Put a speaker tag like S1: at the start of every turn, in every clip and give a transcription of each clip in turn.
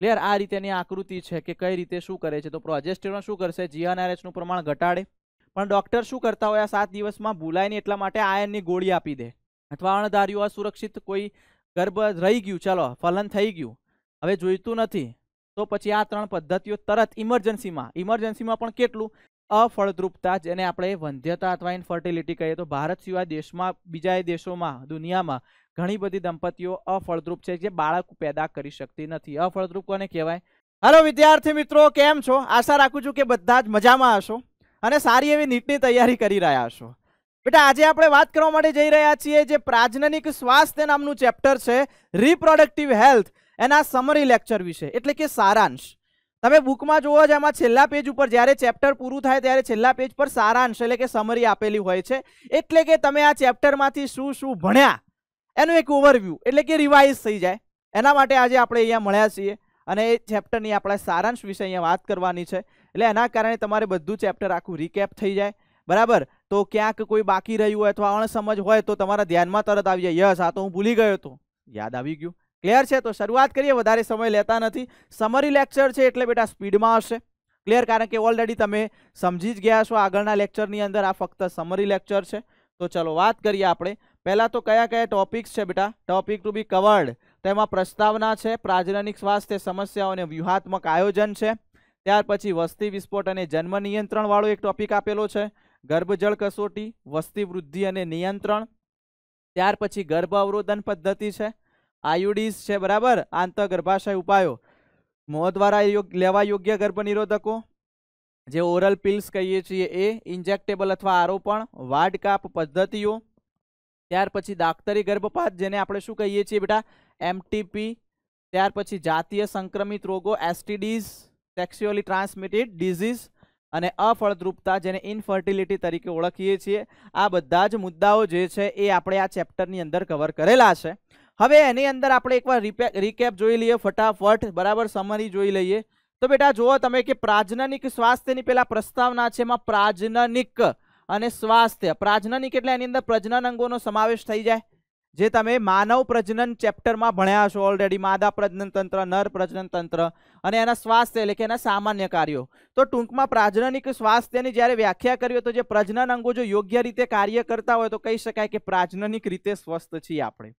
S1: Clear? આ રીતેની આકૃતિ છે કે કઈ રીતે શું કરે છે. તો પ્રોજેસ્ટેરોન શું કરશે, GnRH નું પ્રમાણ ઘટાડે. પણ ડોક્ટર શું કરતા હોય, આ 7 દિવસમાં ભૂલાય નહીં એટલા માટે આયર્નની ગોળી આપી દે, અથવા અણધાર્યું અસુરક્ષિત કોઈ ગર્ભ રહી ગયું, ચલો ફલન થઈ ગયું, હવે જોઈતું નથી, તો પછી આ 3 પદ્ધતિઓ તરત ઇમરજન્સીમાં પણ કેટલું અફળદ્રુપતા, જેને આપણે વંધ્યતા અથવા ઇનફર્ટિલિટી કહીએ, તો ભારત સિવાય દેશમાં, બીજા દેશોમાં, દુનિયામાં ઘણી બધી દંપતીઓ અફળદ્રુપ છે, જે બાળક પેદા કરી શકતી નથી. અફળદ્રુપ કોને કહેવાય? હેલો વિદ્યાર્થી મિત્રો, કેમ છો? આશા રાખું છું કે બધા જ મજામાં હશો અને સારી એવી નીટની તૈયારી કરી રહ્યા હશો. બેટા, આજે આપણે વાત કરવા માટે જઈ રહ્યા છીએ જે પ્રાજનનિક સ્વાસ્થ્ય નામનું ચેપ્ટર છે, રિપ્રોડક્ટિવ હેલ્થ, એના સમરી લેક્ચર વિશે, એટલે કે સારાંશ. તમે બુકમાં જુઓ છો, એમાં છેલ્લા પેજ ઉપર જ્યારે ચેપ્ટર પૂરું થાય ત્યારે છેલ્લા પેજ પર સારાંશ એટલે કે સમરી આપેલી હોય છે. એટલે કે તમે આ ચેપ્ટરમાંથી શું શું ભણ્યા એનું એક ઓવરવ્યૂ, એટલે કે રિવાઇઝ થઈ જાય. એના માટે આજે આપણે અહીંયા મળ્યા છીએ અને એ ચેપ્ટરની આપણે સારાંશ વિશે અહીંયા વાત કરવાની છે. એટલે એના કારણે તમારે બધું ચેપ્ટર આખું રિકેપ થઈ જાય, બરાબર? તો ક્યાંક કોઈ બાકી રહ્યું હોય અથવા અણસમજ હોય તો તમારા ધ્યાનમાં તરત આવી જાય, યસ આ તો હું ભૂલી ગયો હતો, યાદ આવી ગયું. ક્લિયર છે? તો શરૂઆત કરીએ, વધારે સમય લેતા નથી. સમરી લેક્ચર છે એટલે બેટા સ્પીડમાં હશે. ક્લિયર? કારણ કે ઓલરેડી તમે સમજી જ ગયા છો આગળના લેક્ચરની અંદર, આ ફક્ત સમરી લેક્ચર છે. તો ચલો વાત કરીએ આપણે. પહેલા તો કયા કયા ટોપિક્સ છે બેટા, ટોપિક ટુ બી કવર્ડ. તેમાં પ્રસ્તાવના છે, પ્રાજનનિક સ્વાસ્થ્ય સમસ્યાઓ અને વ્યૂહાત્મક આયોજન છે. ત્યાર પછી વસ્તી વિસ્ફોટ અને જન્મ નિયંત્રણ વાળો એક ટોપિક આપેલો છે, ગર્ભજળ કસોટી, વસ્તી વૃદ્ધિ અને નિયંત્રણ. ત્યાર પછી ગર્ભ અવરોધન પદ્ધતિ છે, આયુડીઝ છે, બરાબર, આંતરગર્ભાશય ઉપાયો, મોં દ્વારા લેવા યોગ્ય ગર્ભ નિરોધકો, જે ઓરલ પિલ્સ કહીએ છીએ એ, ઇન્જેક્ટેબલ અથવા આરોપણ, વાડકાપ પદ્ધતિઓ. ત્યાર પછી દાક્તરી ગર્ભપાત, જેને આપણે શું કહીએ છીએ બેટા, MTP. ત્યાર પછી જાતીય સંક્રમિત રોગો, STDs, સેક્સ્યુઅલી ટ્રાન્સમિટેડ ડિઝીઝ, અને અફળદ્રુપતા, જેને ઇનફર્ટિલિટી તરીકે ઓળખીએ છીએ. આ બધા જ મુદ્દાઓ જે છે એ આપણે આ ચેપ્ટરની અંદર કવર કરેલા છે. હવે એની અંદર આપણે એકવાર રીકેપ જોઈ લઈએ ફટાફટ, બરાબર, સમરી જોઈ લઈએ. તો બેટા જુઓ તમે કે પ્રાજનનિક સ્વાસ્થ્યની પેલા પ્રસ્તાવના છે, એમાં પ્રાજનનિક અને સ્વાસ્થ્ય. પ્રાજનનિક એટલે એની અંદર પ્રજનન અંગોનો સમાવેશ થઈ જાય, જે તમે માનવ પ્રજનન ચેપ્ટરમાં ભણ્યા છો ઓલરેડી, માદા પ્રજનન તંત્ર, નર પ્રજનન તંત્ર, અને એના સ્વાસ્થ્ય એટલે કે એના સામાન્ય કાર્યો. તો ટૂંકમાં પ્રાજનનિક સ્વાસ્થ્યની જ્યારે વ્યાખ્યા કરી તો જે પ્રજનન અંગો જો યોગ્ય રીતે કાર્ય કરતા હોય તો કહી શકાય કે પ્રાજનનિક રીતે સ્વસ્થ છીએ આપણે.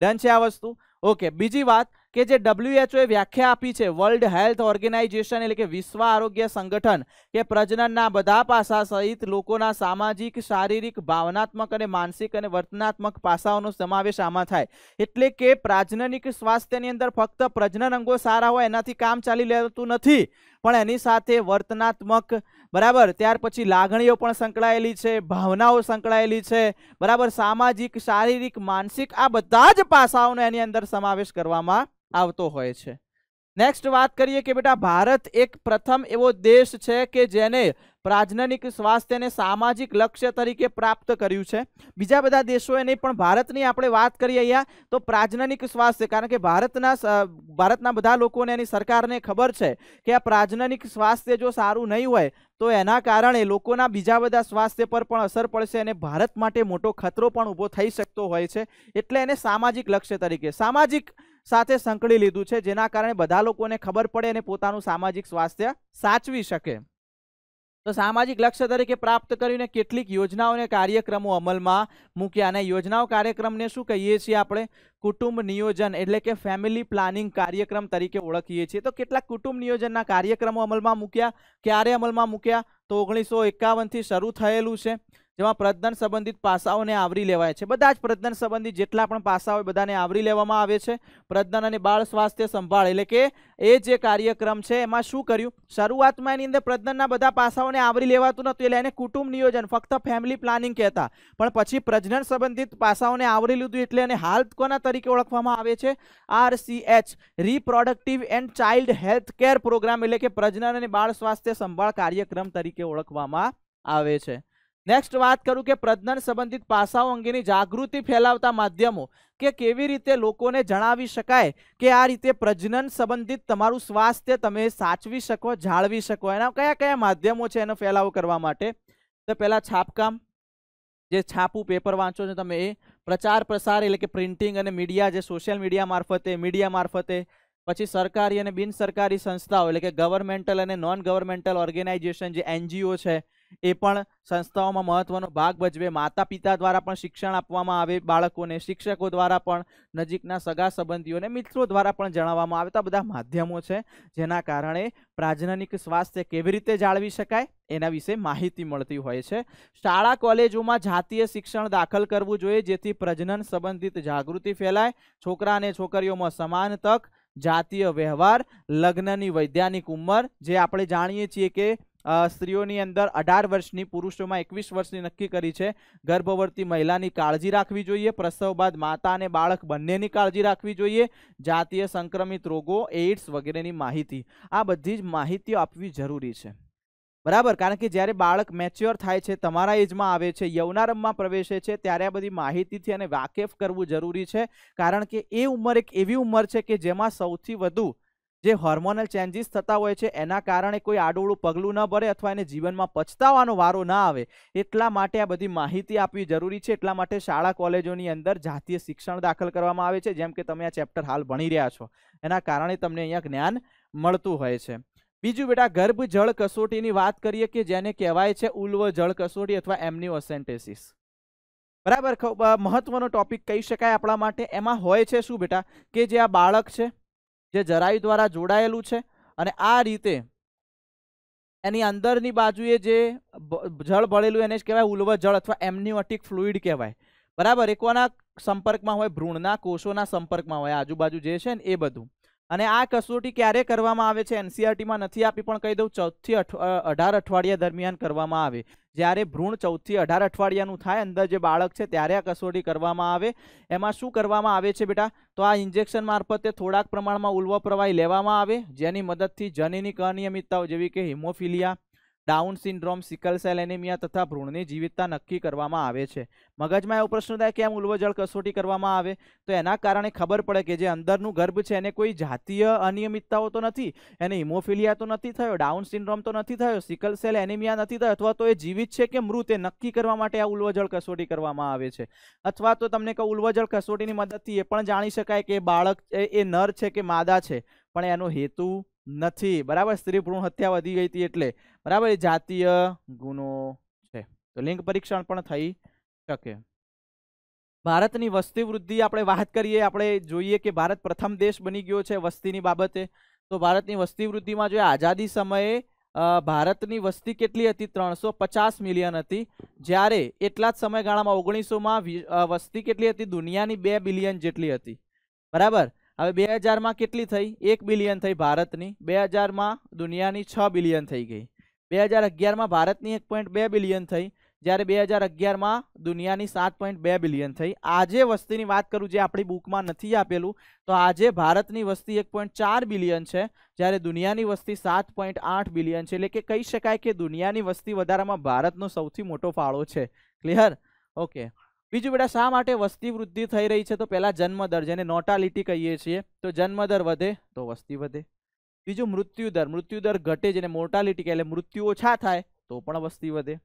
S1: ડન છે આ વસ્તુ? ઓકે. બીજી વાત કે જે WHO એ વ્યાખ્યા આપી છે, વર્લ્ડ હેલ્થ ઓર્ગેનાઇઝેશન એટલે કે વિશ્વ આરોગ્ય સંગઠન, કે પ્રજનનના બધા પાસા સહિત લોકોના સામાજિક, શારીરિક, ભાવનાત્મક અને માનસિક અને વર્તનાત્મક પાસાઓનો સમાવેશ આમાં થાય. એટલે કે પ્રાજનનિક સ્વાસ્થ્યની અંદર ફક્ત પ્રજનન અંગો સારા હોય એનાથી કામ ચાલી લેતું નથી, પણ એની સાથે વર્તનાત્મક, બરાબર, ત્યાર પછી લાગણીઓ પણ સંકળાયેલી છે, ભાવનાઓ સંકળાયેલી છે, બરાબર, સામાજિક, શારીરિક, માનસિક, આ બધા જ પાસાઓનો એની અંદર સમાવેશ કરવામાં આવતો હોય છે. નેક્સ્ટ વાત કરીએ કે બેટા ભારત એક પ્રથમ એવો દેશ છે કે જેને પ્રાજનનિક સ્વાસ્થ્યને સામાજિક લક્ષ્ય તરીકે પ્રાપ્ત કર્યું છે. બીજા બધા દેશોએ નહીં, પણ ભારતની આપણે વાત કરીએ અહીંયા તો પ્રાજનનિક સ્વાસ્થ્ય, કારણ કે ભારતના બધા લોકોને, એની સરકારને ખબર છે કે આ પ્રાજનનિક સ્વાસ્થ્ય જો સારું નહીં હોય તો એના કારણે લોકોના બીજા બધા સ્વાસ્થ્ય પર પણ અસર પડશે અને ભારત માટે મોટો ખતરો પણ ઊભો થઈ શકતો હોય છે. એટલે એને સામાજિક લક્ષ્ય તરીકે, સામાજિક સાથે સંકળી લીધું છે, જેના કારણે બધા લોકોને ખબર પડે અને પોતાનું સામાજિક સ્વાસ્થ્ય સાચવી શકે. તો સામાજિક લક્ષ્ય તરીકે પ્રાપ્ત કરીને કેટલીક યોજનાઓ અને કાર્યક્રમો અમલમાં મૂક્યા, અને યોજનાઓ કાર્યક્રમને શું કહીએ છીએ આપણે? કુટુંબ નિયોજન એટલે કે ફેમિલી પ્લાનિંગ કાર્યક્રમ તરીકે ઓળખીએ છીએ. તો કેટલાક કુટુંબ નિયોજનના કાર્યક્રમો અમલમાં મૂક્યા. ક્યારે અમલમાં મૂક્યા? તો 1951 થી શરૂ થયેલું છે, જેમાં પ્રજનન સંબંધિત પાસાઓને આવરી લેવાય છે. બધા જ પ્રજનન સંબંધિત જેટલા પણ પાસાઓ બધાને આવરી લેવામાં આવે છે. પ્રજનન અને બાળ સ્વાસ્થ્ય સંભાળ એટલે કે એ જે કાર્યક્રમ છે એમાં શું કર્યું? શરૂઆતમાં એની અંદર પ્રજનનના બધા પાસાઓને આવરી લેવાતું નહોતું, એટલે એને કુટુંબ નિયોજન, ફક્ત ફેમિલી પ્લાનિંગ કહેતા. પણ પછી પ્રજનન સંબંધિત પાસાઓને આવરી લીધું એટલે એને હાલ કોના તરીકે ઓળખવામાં આવે છે? RCH, reproductive and child health care programme, એટલે કે પ્રજનન અને બાળ સ્વાસ્થ્ય સંભાળ કાર્યક્રમ તરીકે ઓળખવામાં આવે છે. નેક્સ્ટ વાત કરું કે પ્રજનન સંબંધિત પાસાઓ અંગેની જાગૃતિ ફેલાવતા માધ્યમો, કે કેવી રીતે લોકોને જણાવી શકાય કે આ રીતે પ્રજનન સંબંધિત તમારું સ્વાસ્થ્ય તમે સાચવી શકો, જાળવી શકો, એના કયા કયા માધ્યમો છે એનો ફેલાવો કરવા માટે? તો પહેલા છાપકામ, જે છાપું પેપર વાંચો છો તમે એ, પ્રચાર પ્રસાર એટલે કે પ્રિન્ટિંગ અને મીડિયા, જે સોશિયલ મીડિયા મારફતે, પછી સરકારી અને બિન સરકારી સંસ્થાઓ એટલે કે ગવર્મેન્ટલ અને નોન ગવર્મેન્ટલ ઓર્ગેનાઇઝેશન જે NGO છે એ પણ સંસ્થાઓમાં મહત્વનો ભાગ ભજવે. માતા પિતા દ્વારા પણ શિક્ષણ આપવામાં આવે બાળકોને, શિક્ષકો દ્વારા પણ, નજીકના સગા સંબંધીઓને, મિત્રો દ્વારા પણ જણાવવામાં આવે. તો આ બધા માધ્યમો છે જેના કારણે પ્રજનનિક સ્વાસ્થ્ય કેવી રીતે જાળવી શકાય એના વિશે માહિતી મળતી હોય છે. શાળા કોલેજોમાં જાતીય શિક્ષણ દાખલ કરવું જોઈએ જેથી પ્રજનન સંબંધિત જાગૃતિ ફેલાય. છોકરા અને છોકરીઓમાં સમાન તક, જાતીય વ્યવહાર, લગ્નની વૈધાનિક ઉંમર જે આપણે જાણીએ છીએ કે સ્ત્રીઓની અંદર 18 વર્ષની, પુરુષોમાં 21 વર્ષની નક્કી કરી છે. ગર્ભવતી મહિલાની કાળજી રાખવી જોઈએ. પ્રસવ બાદ માતા અને બાળક બંનેની કાળજી રાખવી જોઈએ. જાતીય સંક્રમિત રોગો, એઇડ્સ વગેરેની માહિતી, આ બધી જ માહિતીઓ આપવી જરૂરી છે. બરાબર, કારણ કે જ્યારે બાળક મેચ્યોર થાય છે, તમારા એજમાં આવે છે, યૌનારંભમાં પ્રવેશે છે, ત્યારે આ બધી માહિતીથી અને વાકેફ કરવું જરૂરી છે. કારણ કે એ ઉંમર એક એવી ઉંમર છે કે જેમાં સૌથી વધુ જે હોર્મોનલ ચેન્જીસ થતા હોય છે એના કારણે કોઈ આડોળું પગલું ન ભરે અથવા એને જીવનમાં પછતાવાનો વારો ના આવે. એટલા માટે આ બધી માહિતી આપવી જરૂરી છે. એટલા માટે શાળા કોલેજોની અંદર જાતીય શિક્ષણ દાખલ કરવામાં આવે છે. જેમ કે તમે આ ચેપ્ટર હાલ ભણી રહ્યા છો એના કારણે તમને અહીંયા જ્ઞાન મળતું હોય છે. બીજું બેટા, ગર્ભ જળ કસોટીની વાત કરીએ કે જેને કહેવાય છે ઉલ્વ જળ કસોટી અથવા એમનિયોસેન્ટેસિસ. બરાબર, મહત્વનો ટોપિક કહી શકાય આપણા માટે. એમાં હોય છે શું બેટા કે જે આ બાળક છે જે જરાયુ દ્વારા જોડાયેલું છે અને આ રીતે એની અંદરની બાજુએ જે જળ ભળેલું એને જ કહેવાય ઉલ્વ જળ અથવા એમનિયોટિક ફ્લુઇડ કહેવાય. બરાબર, એ કોના સંપર્કમાં હોય? ભ્રૂણના કોષોના સંપર્કમાં હોય, આજુબાજુ જે છે ને એ બધું. અને આ કસોટી ક્યારે કરવામાં આવે છે? NCERTમાં નથી આપી પણ કહી દઉં, 14 થી 18 અઠવાડિયા દરમિયાન કરવામાં આવે. જ્યારે ભ્રૂણ 14 થી 18 અઠવાડિયાનું થાય, અંદર જે બાળક છે ત્યારે આ કસોટી કરવામાં આવે. એમાં શું કરવામાં આવે છે બેટા? તો આ ઇન્જેક્શન મારફતે થોડાક પ્રમાણમાં ઉલ્વ પ્રવાહી લેવામાં આવે જેની મદદથી જનીનિક અનિયમિતતાઓ જેવી કે haemophilia, down syndrome, sickle cell anaemia તથા ભ્રૂણની જીવિતતા નક્કી કરવામાં આવે છે. મગજમાં એવો પ્રશ્ન થાય કે કેમ ઉલ્વ જળ કસોટી કરવામાં આવે? તો એના કારણે ખબર પડે કે જે અંદરનું ગર્ભ છે એને કોઈ જાતીય અનિયમિતતાઓ તો નથી, એને હિમોફિલિયા તો નથી થયો, ડાઉન સિન્ડ્રોમ તો નથી થયો, સિકલ સેલ એનિમિયા નથી થયો, અથવા તો એ જીવિત છે કે મૃત એ નક્કી કરવા માટે આ ઉલ્વ જળ કસોટી કરવામાં આવે છે. અથવા તો તમને કહું, ઉલ્વ જળ કસોટીની મદદથી એ પણ જાણી શકાય કે બાળક એ નર છે કે માદા છે, પણ એનો હેતુ નથી. બરાબર, સ્ત્રી ભ્રૂણ હત્યા વધી ગઈ હતી એટલે. બરાબર, એ જાતીય ગુનો છે. તો લિંગ પરીક્ષણ પણ થઈ શકે. ભારતની વસ્તી વૃદ્ધિ આપણે વાત કરીએ, આપણે જોઈએ કે ભારત પ્રથમ દેશ બની ગયો છે વસ્તીની બાબતે. તો ભારતની વસ્તી વૃદ્ધિમાં જો આઝાદી સમયે ભારતની વસ્તી કેટલી હતી? 350 મિલિયન હતી. જ્યારે એટલા જ સમયગાળામાં 1900માં વસ્તી કેટલી હતી? દુનિયાની 2 બિલિયન જેટલી હતી. બરાબર, હવે 2000માં કેટલી થઈ? 1 બિલિયન થઈ ભારતની. 2000માં દુનિયાની 6 બિલિયન થઈ ગઈ. 2011માં ભારતની 1.2 બિલિયન થઈ, જ્યારે 2011માં દુનિયાની 7.2 બિલિયન થઈ. આજે વસ્તીની વાત કરું, જે આપણી બુકમાં નથી આપેલું, તો આજે ભારતની વસ્તી 1.4 બિલિયન છે, જ્યારે દુનિયાની વસ્તી 7.8 બિલિયન છે. એટલે કે કહી શકાય કે દુનિયાની વસ્તી વધારામાં ભારતનો સૌથી મોટો ફાળો છે. ક્લિયર? ઓકે. બીજું બેટા, શા માટે વસ્તી વૃદ્ધિ થઈ રહી છે? તો પહેલા જન્મદર, જેને નોર્ટાલિટી કહીએ છીએ, તો જન્મદર વધે તો વસ્તી વધે. બીજું મૃત્યુદર, મૃત્યુદર ઘટે જેને મોર્ટાલિટી કહે, એટલે મૃત્યુ ઓછા થાય તો પણ વસ્તી વધે.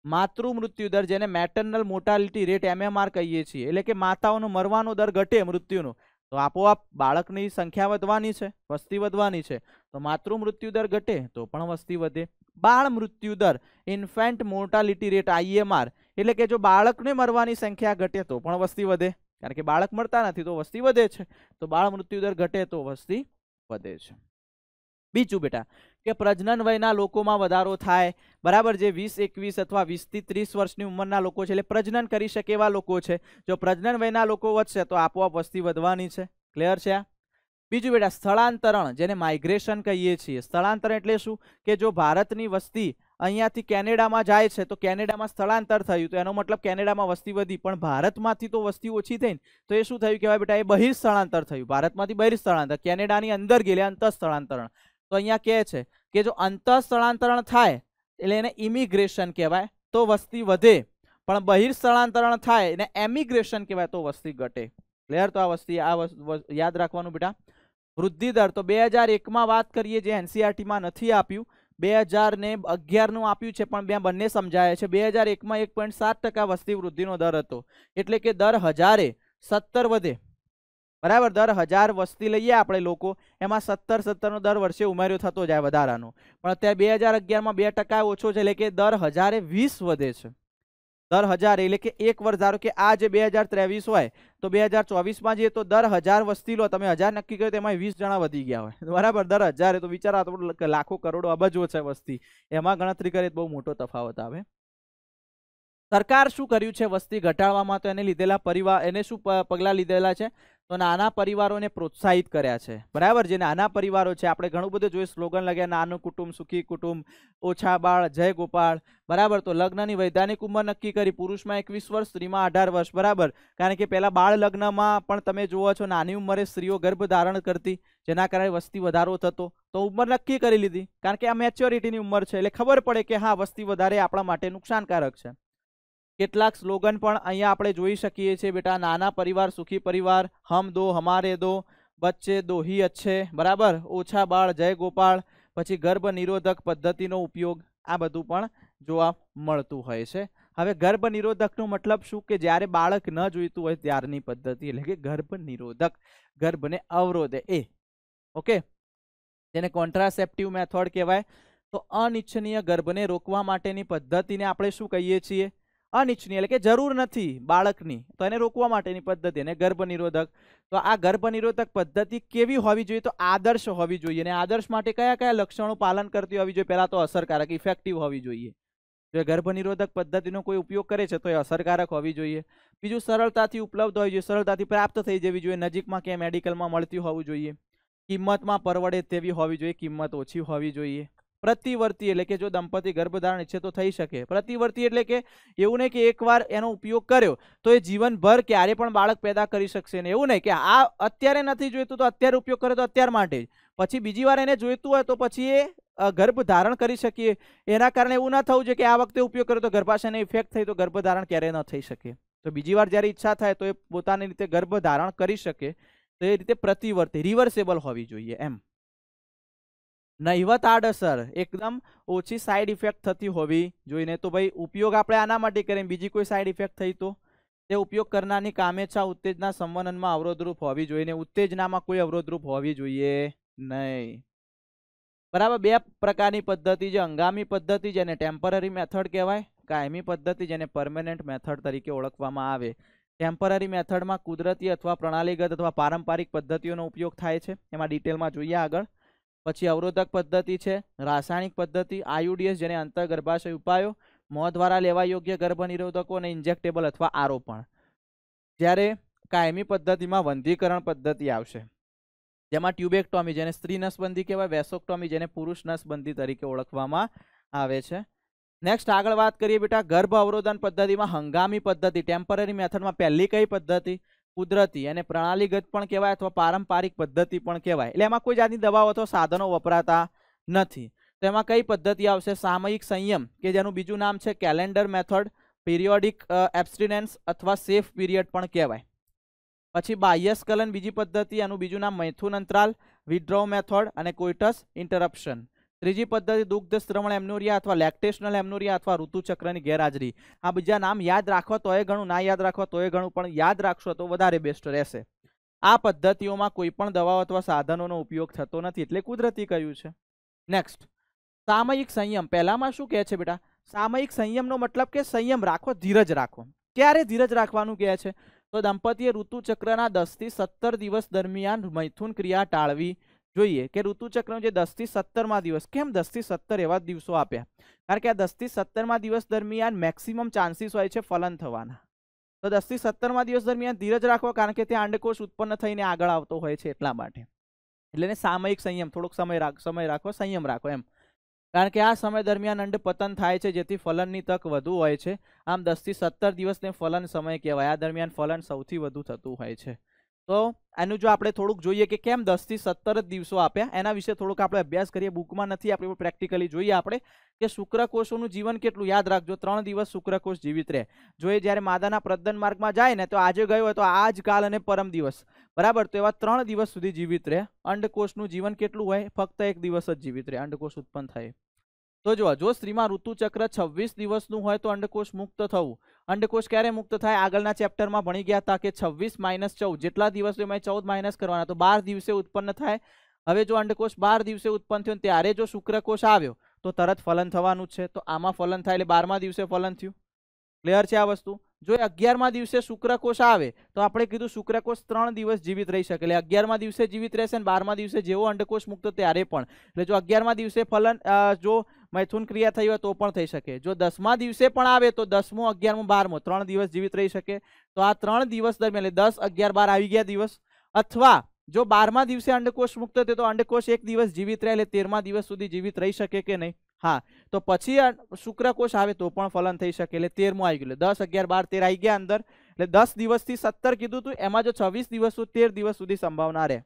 S1: માતૃ મૃત્યુદર, જેને મેટર્નલ મોર્ટાલિટી રેટ MMR કહીએ છીએ, એટલે કે માતાઓનો મરવાનો દર ઘટે મૃત્યુનો, તો આપોઆપ બાળકની સંખ્યા વધવાની છે, વસ્તી વધવાની છે. તો માતૃ મૃત્યુદર ઘટે તો પણ વસ્તી વધે. બાળ મૃત્યુદર, ઇન્ફેન્ટ મોર્ટાલિટી રેટ IMR, એટલે કે જો બાળકને મરવાની સંખ્યા ઘટે તો પણ વસ્તી વધે, કારણ કે બાળક મરતા નથી તો વસ્તી વધે છે. તો બાળ મૃત્યુદર ઘટે તો વસ્તી વધે છે. બીજું બેટા કે પ્રજનન વયના લોકોમાં વધારો થાય. બરાબર, જે 20, 21 અથવા 20 થી 30 વર્ષની ઉંમરના લોકો છે, એટલે પ્રજનન કરી શકે એવા લોકો છે. જો પ્રજનન વયના લોકો વધશે તો આપોઆપ વસ્તી વધવાની છે. ક્લિયર છે? બીજું બેટા, સ્થળાંતરણ, જેને માઇગ્રેશન કહીએ છીએ. સ્થળાંતરણ એટલે શું? કે જો ભારતની વસ્તી અહીંયાથી કેનેડામાં જાય છે તો કેનેડામાં સ્થળાંતર થયું, તો એનો મતલબ કેનેડામાં વસ્તી વધી, પણ ભારતમાંથી તો વસ્તી ઓછી થઈ ને, તો એ શું થયું કહેવાય બેટા? એ બહિર સ્થળાંતર થયું. ભારતમાંથી બહિર સ્થળાંતર, કેનેડાની અંદર ગયેલા અંતર સ્થળાંતરણ. તો અહીંયા કહે છે કે જો અંતર સ્થળાંતરણ થાય એટલે એને ઇમિગ્રેશન કહેવાય, તો વસ્તી વધે. પણ બહિર સ્થળાંતરણ થાય એને એમિગ્રેશન કહેવાય, તો વસ્તી ઘટે. ક્લિયર? તો આ વસ્તી યાદ રાખવાનું બેટા. વૃદ્ધિ દર, તો 2001માં વાત કરીએ, જે NCERTમાં નથી આપ્યું, 2011નું આપ્યું છે, પણ બંને સમજાય છે. 2001માં 1.7% વસ્તી વૃદ્ધિનો દર હતો, એટલે કે દર 1000 17 વધે. બરાબર. દર 1000 વસ્તી લઈએ આપણે લોકો, એમાં 17 નો દર વર્ષે ઉમેરો થતો જાય વધારાનો. પણ અત્યારે 2011માં 2% ઓછો છે, એટલે કે દર 1000 20 વધે છે. દર 1000 એટલે કે એક વર્ષ, ધારો કે આ જે 2023 હોય તો 2024માં જઈએ તો દર 1000 વસ્તી લો તમે, 1000 નક્કી કર્યો તો એમાં 20 જણા વધી ગયા હોય, બરાબર. દર 1000 તો વિચારો, તો લાખો કરોડો અબજો છે વસ્તી, એમાં ગણતરી કરીએ તો બહુ મોટો તફાવત આવે. સરકાર શું કર્યું છે વસ્તી ઘટાડવામાં? તો એને લીધેલા પરિવાર, એને શું પગલાં લીધેલા છે? તો નાના પરિવારોને પ્રોત્સાહિત કર્યા છે, બરાબર. જે નાના પરિવારો છે, આપણે ઘણું બધું જોઈએ, સ્લોગન લગ્યા, નાનું કુટુંબ સુખી કુટુંબ, ઓછા બાળ જય ગોપાળ, બરાબર. તો લગ્નની વૈધાનિક ઉંમર નક્કી કરી, પુરુષમાં 21 વર્ષ, સ્ત્રીમાં 18 વર્ષ, બરાબર. કારણ કે પહેલા બાળ લગ્નમાં પણ તમે જુઓ છો નાની ઉંમરે સ્ત્રીઓ ગર્ભ ધારણ કરતી, જેના કારણે વસ્તી વધારો થતો. તો ઉંમર નક્કી કરી લીધી, કારણ કે આ મેચ્યોરિટીની ઉંમર છે, એટલે ખબર પડે કે હા વસ્તી વધારે આપણા માટે નુકસાનકારક છે. કેટલાક સ્લોગન પણ અહીંયા આપણે જોઈ શકીએ છીએ બેટા, નાના પરિવાર સુખી પરિવાર, હમ દો હમારે દો, બચ્ચે દો હી અચ્છે, બરાબર. ઓછા બાળ જય ગોપાળ, પછી ગર્ભ નિરોધક પદ્ધતિનો ઉપયોગ, આ બધું પણ જોવા મળતું હોય છે. હવે ગર્ભ નિરોધકનો મતલબ શું? કે જ્યારે બાળક ન જોઈતું હોય ત્યારની પદ્ધતિ, એટલે કે ગર્ભ નિરોધક, ગર્ભને અવરોધે એ. ઓકે, જેને કોન્ટ્રાસેપ્ટિવ મેથડ કહેવાય. તો અનિચ્છનીય ગર્ભને રોકવા માટેની પદ્ધતિને આપણે શું કહીએ છીએ? અનિચ્છનીય, એટલે કે જરૂર નથી બાળકની, તો એને રોકવા માટેની પદ્ધતિ, અને ગર્ભ નિરોધક. તો આ ગર્ભ નિરોધક પદ્ધતિ કેવી હોવી જોઈએ? તો આદર્શ હોવી જોઈએ. અને આદર્શ માટે કયા કયા લક્ષણો પાલન કરતી હોવી જોઈએ? પહેલા તો અસરકારક, ઇફેક્ટિવ હોવી જોઈએ. જો ગર્ભ નિરોધક પદ્ધતિનો કોઈ ઉપયોગ કરે છે તો એ અસરકારક હોવી જોઈએ. બીજું, સરળતાથી ઉપલબ્ધ હોવી જોઈએ, સરળતાથી પ્રાપ્ત થઈ જવી જોઈએ, નજીકમાં ક્યાંય મેડિકલમાં મળતી હોવી જોઈએ. કિંમતમાં પરવડે તેવી હોવી જોઈએ, કિંમત ઓછી હોવી જોઈએ. પ્રતિવર્તી, એટલે કે જો દંપતી ગર્ભધારણ ઈચ્છે તો થઈ શકે. પ્રતિવર્તી એટલે કે એવું નહીં કે એકવાર એનો ઉપયોગ કર્યો તો એ જીવનભર ક્યારે પણ બાળક પેદા કરી શકશે ને, એવું નહીં કે આ અત્યારે નથી જોઈતું તો અત્યારે ઉપયોગ કરે તો અત્યાર માટે જ, પછી બીજી વાર એને જોઈતું હોય તો પછી એ ગર્ભ ધારણ કરી શકીએ. એના કારણે એવું ના થવું જોઈએ કે આ વખતે ઉપયોગ કર્યો તો ગર્ભાશયને ઇફેક્ટ થઈ તો ગર્ભધારણ ક્યારેય ન થઈ શકે. તો બીજી વાર જ્યારે ઈચ્છા થાય તો એ પોતાની રીતે ગર્ભ ધારણ કરી શકે. તો એ રીતે પ્રતિવર્તી, રિવર્સેબલ હોવી જોઈએ એમ. નહિવત આડઅસર, એકદમ ઓછી સાઈડ ઇફેક્ટ થતી હોવી જોઈએ. તો ભાઈ ઉપયોગ આપણે આના માટે કરીએ, બીજી કોઈ સાઈડ ઇફેક્ટ થઈ તો તે ઉપયોગ કરનારની કામેચ્છા ઉત્તેજના સંવહનમાં અવરોધરૂપ હોવી જોઈએ. ઉત્તેજનામાં કોઈ અવરોધરૂપ હોવી જોઈએ નહીં, બરાબર. બે પ્રકારની પદ્ધતિ છે, હંગામી પદ્ધતિ જેને ટેમ્પરરી મેથડ કહેવાય, કાયમી પદ્ધતિ જેને પરમેનન્ટ મેથડ તરીકે ઓળખવામાં આવે. ટેમ્પરરી મેથડમાં કુદરતી અથવા પ્રણાલીગત અથવા પારંપરિક પદ્ધતિઓનો ઉપયોગ થાય છે, એમાં ડિટેલમાં જોઈએ આગળ. પછી અવરોધક પદ્ધતિ છે, રાસાયણિક પદ્ધતિ, આયુડીએસ જેને અંતર્ગર્ભાશય ઉપાયો, મોં દ્વારા લેવા યોગ્ય ગર્ભ નિરોધકો અને ઇન્જેક્ટેબલ અથવા આરોપણ. જ્યારે કાયમી પદ્ધતિમાં વંધ્યીકરણ પદ્ધતિ આવશે, જેમાં ટ્યુબેક્ટોમી જેને સ્ત્રી નસબંધી કહેવાય, વેસોક્ટોમી જેને પુરુષ નસબંધી તરીકે ઓળખવામાં આવે છે. નેક્સ્ટ આગળ વાત કરીએ બેટા, ગર્ભ અવરોધન પદ્ધતિમાં હંગામી પદ્ધતિ, ટેમ્પરરી મેથડમાં પહેલી કઈ પદ્ધતિ? કુદરતી, અને પ્રણાલીગત પણ કહેવાય અથવા પારંપરિક પદ્ધતિ પણ કહેવાય. એટલે એમાં કોઈ જાતની દવાઓ અથવા સાધનો વપરાતા નથી. તો એમાં કઈ પદ્ધતિ આવશે? સામયિક સંયમ, કે જેનું બીજું નામ છે કેલેન્ડર મેથડ, પીરિયોડિક એબ્સ્ટિનેન્સ અથવા સેફ પીરિયડ પણ કહેવાય. પછી બાહ્યસ્ખલન બીજી પદ્ધતિ, એનું બીજું નામ મૈથુન અંતરાલ, વિથડ્રો મેથડ અને કોઇટસ ઇન્ટરપ્શન. ત્રીજી પદ્ધતિ દુગ્ધ શ્રવણ એમનોરિયા અથવા લેક્ટેશનલ એમનોરિયા અથવા ઋતુચક્રની ગેરહાજરી. આ બીજા નામ યાદ રાખવા તોય ઘણું, ના યાદ રાખવા તોય ઘણું, પણ યાદ રાખશો તો વધારે બેસ્ટ રહેશે. આ પદ્ધતિઓમાં કોઈ પણ દવાઓ અથવા સાધનોનો ઉપયોગ થતો નથી, એટલે કુદરતી કહ્યું છે. નેક્સ્ટ, સામયિક સંયમ. પહેલામાં શું કહે છે બેટા? સામયિક સંયમનો મતલબ કે સંયમ રાખો, ધીરજ રાખો. ક્યારે ધીરજ રાખવાનું કહે છે? તો દંપતીએ ઋતુચક્રના 10 થી 17 દિવસ દરમિયાન મૈથુન ક્રિયા ટાળવી જોઈએ. કે ઋતુચક્રનો જે 10 થી 17માં દિવસ, કેમ 10 થી 17 એવા દિવસો આપ્યા? કારણ કે આ 10 થી 17માં દિવસ દરમિયાન મેક્સિમમ ચાન્સીસ હોય છે ફલન થવાના. તો 10 થી 17માં દિવસ દરમિયાન ધીરજ રાખો, કારણ કે ત્યાં અંડકોષ ઉત્પન્ન થઈને આગળ આવતો હોય છે, એટલા માટે. એટલે સામયિક સંયમ, થોડોક સમય રાખો, સંયમ રાખો એમ. કારણ કે આ સમય દરમિયાન અંડ પતન થાય છે, જેથી ફલનની તક વધુ હોય છે. આમ 10 થી 17 દિવસને ફલન સમય કહેવાય. આ દરમિયાન ફલન સૌથી વધુ થતું હોય છે. તો એનું જો આપણે થોડુંક જોઈએ કે કેમ 10 થી 17 દિવસો આપ્યા, એના વિશે થોડુંક આપણે અભ્યાસ કરીએ. બુકમાં નથી, આપણે પ્રેક્ટિકલી જોઈએ આપણે કે શુક્રકોષોનું જીવન કેટલું. યાદ રાખજો, 3 દિવસ શુક્રકોષ જીવિત રહે. જો એ જ્યારે માદાના પ્રજનન માર્ગમાં જાય ને, તો આજે ગયો હોય તો આજ, કાલ અને પરમ દિવસ, બરાબર. તો એવા 3 દિવસ સુધી જીવિત રહે. અંડકોષનું જીવન કેટલું હોય? ફક્ત 1 દિવસ જ જીવિત રહે, અંડકોષ ઉત્પન્ન થાય. તો જો સ્ત્રીમાં ઋતુચક્ર 26 દિવસનું હોય તો અંડકોષ મુક્ત થવું. અંડકોષ ક્યારે મુક્ત થાય? આગળના ચેપ્ટરમાં ભણી ગયા હતા કે 26 - 14 જેટલા દિવસ એમાં 14 માઇનસ કરવાના, તો 12 દિવસે ઉત્પન્ન થાય. હવે જો અંડકોષ 12 દિવસે ઉત્પન્ન થયો ત્યારે જો શુક્રકોષ આવ્યો તો તરત ફલન થવાનું છે. તો આમાં ફલન થાય એટલે 12મા દિવસે ફલન થયું. ક્લિયર છે આ વસ્તુ? જો 11મા દિવસે શુક્રકોષ આવે તો આપણે કીધું શુક્રકોષ 3 દિવસ જીવિત રહી શકે, એટલે 11મા દિવસે જીવિત રહેશે ને 12મા દિવસે જેવો અંડકોષ મુક્ત ત્યારે પણ. એટલે જો 11મા દિવસે ફલન જો મૈથુન ક્રિયા થઈ હોય તો પણ થઈ શકે. જો 10મા દિવસે પણ આવે તો 10મો, 11મો, 12મો 3 દિવસ જીવિત રહી શકે. તો આ 3 દિવસ દરમિયાન એટલે 10, 11, 12 આવી ગયા દિવસ. અથવા જો 12મા દિવસે અંડકોષ મુક્ત થયો તો અંડકોષ 1 દિવસ જીવિત રહે એટલે 13મા દિવસ સુધી જીવિત રહી શકે કે નહીં? હા. તો પછી શુક્રકોષ આવે તો પણ ફલન થઈ શકે, એટલે 13મો આવી ગયું. 10, 11, 12, 13 આવી ગયા અંદર. એટલે 10 દિવસથી 17 કીધું હતું, એમાં જો 26 દિવસ 13 દિવસ સુધી સંભાવના રહે.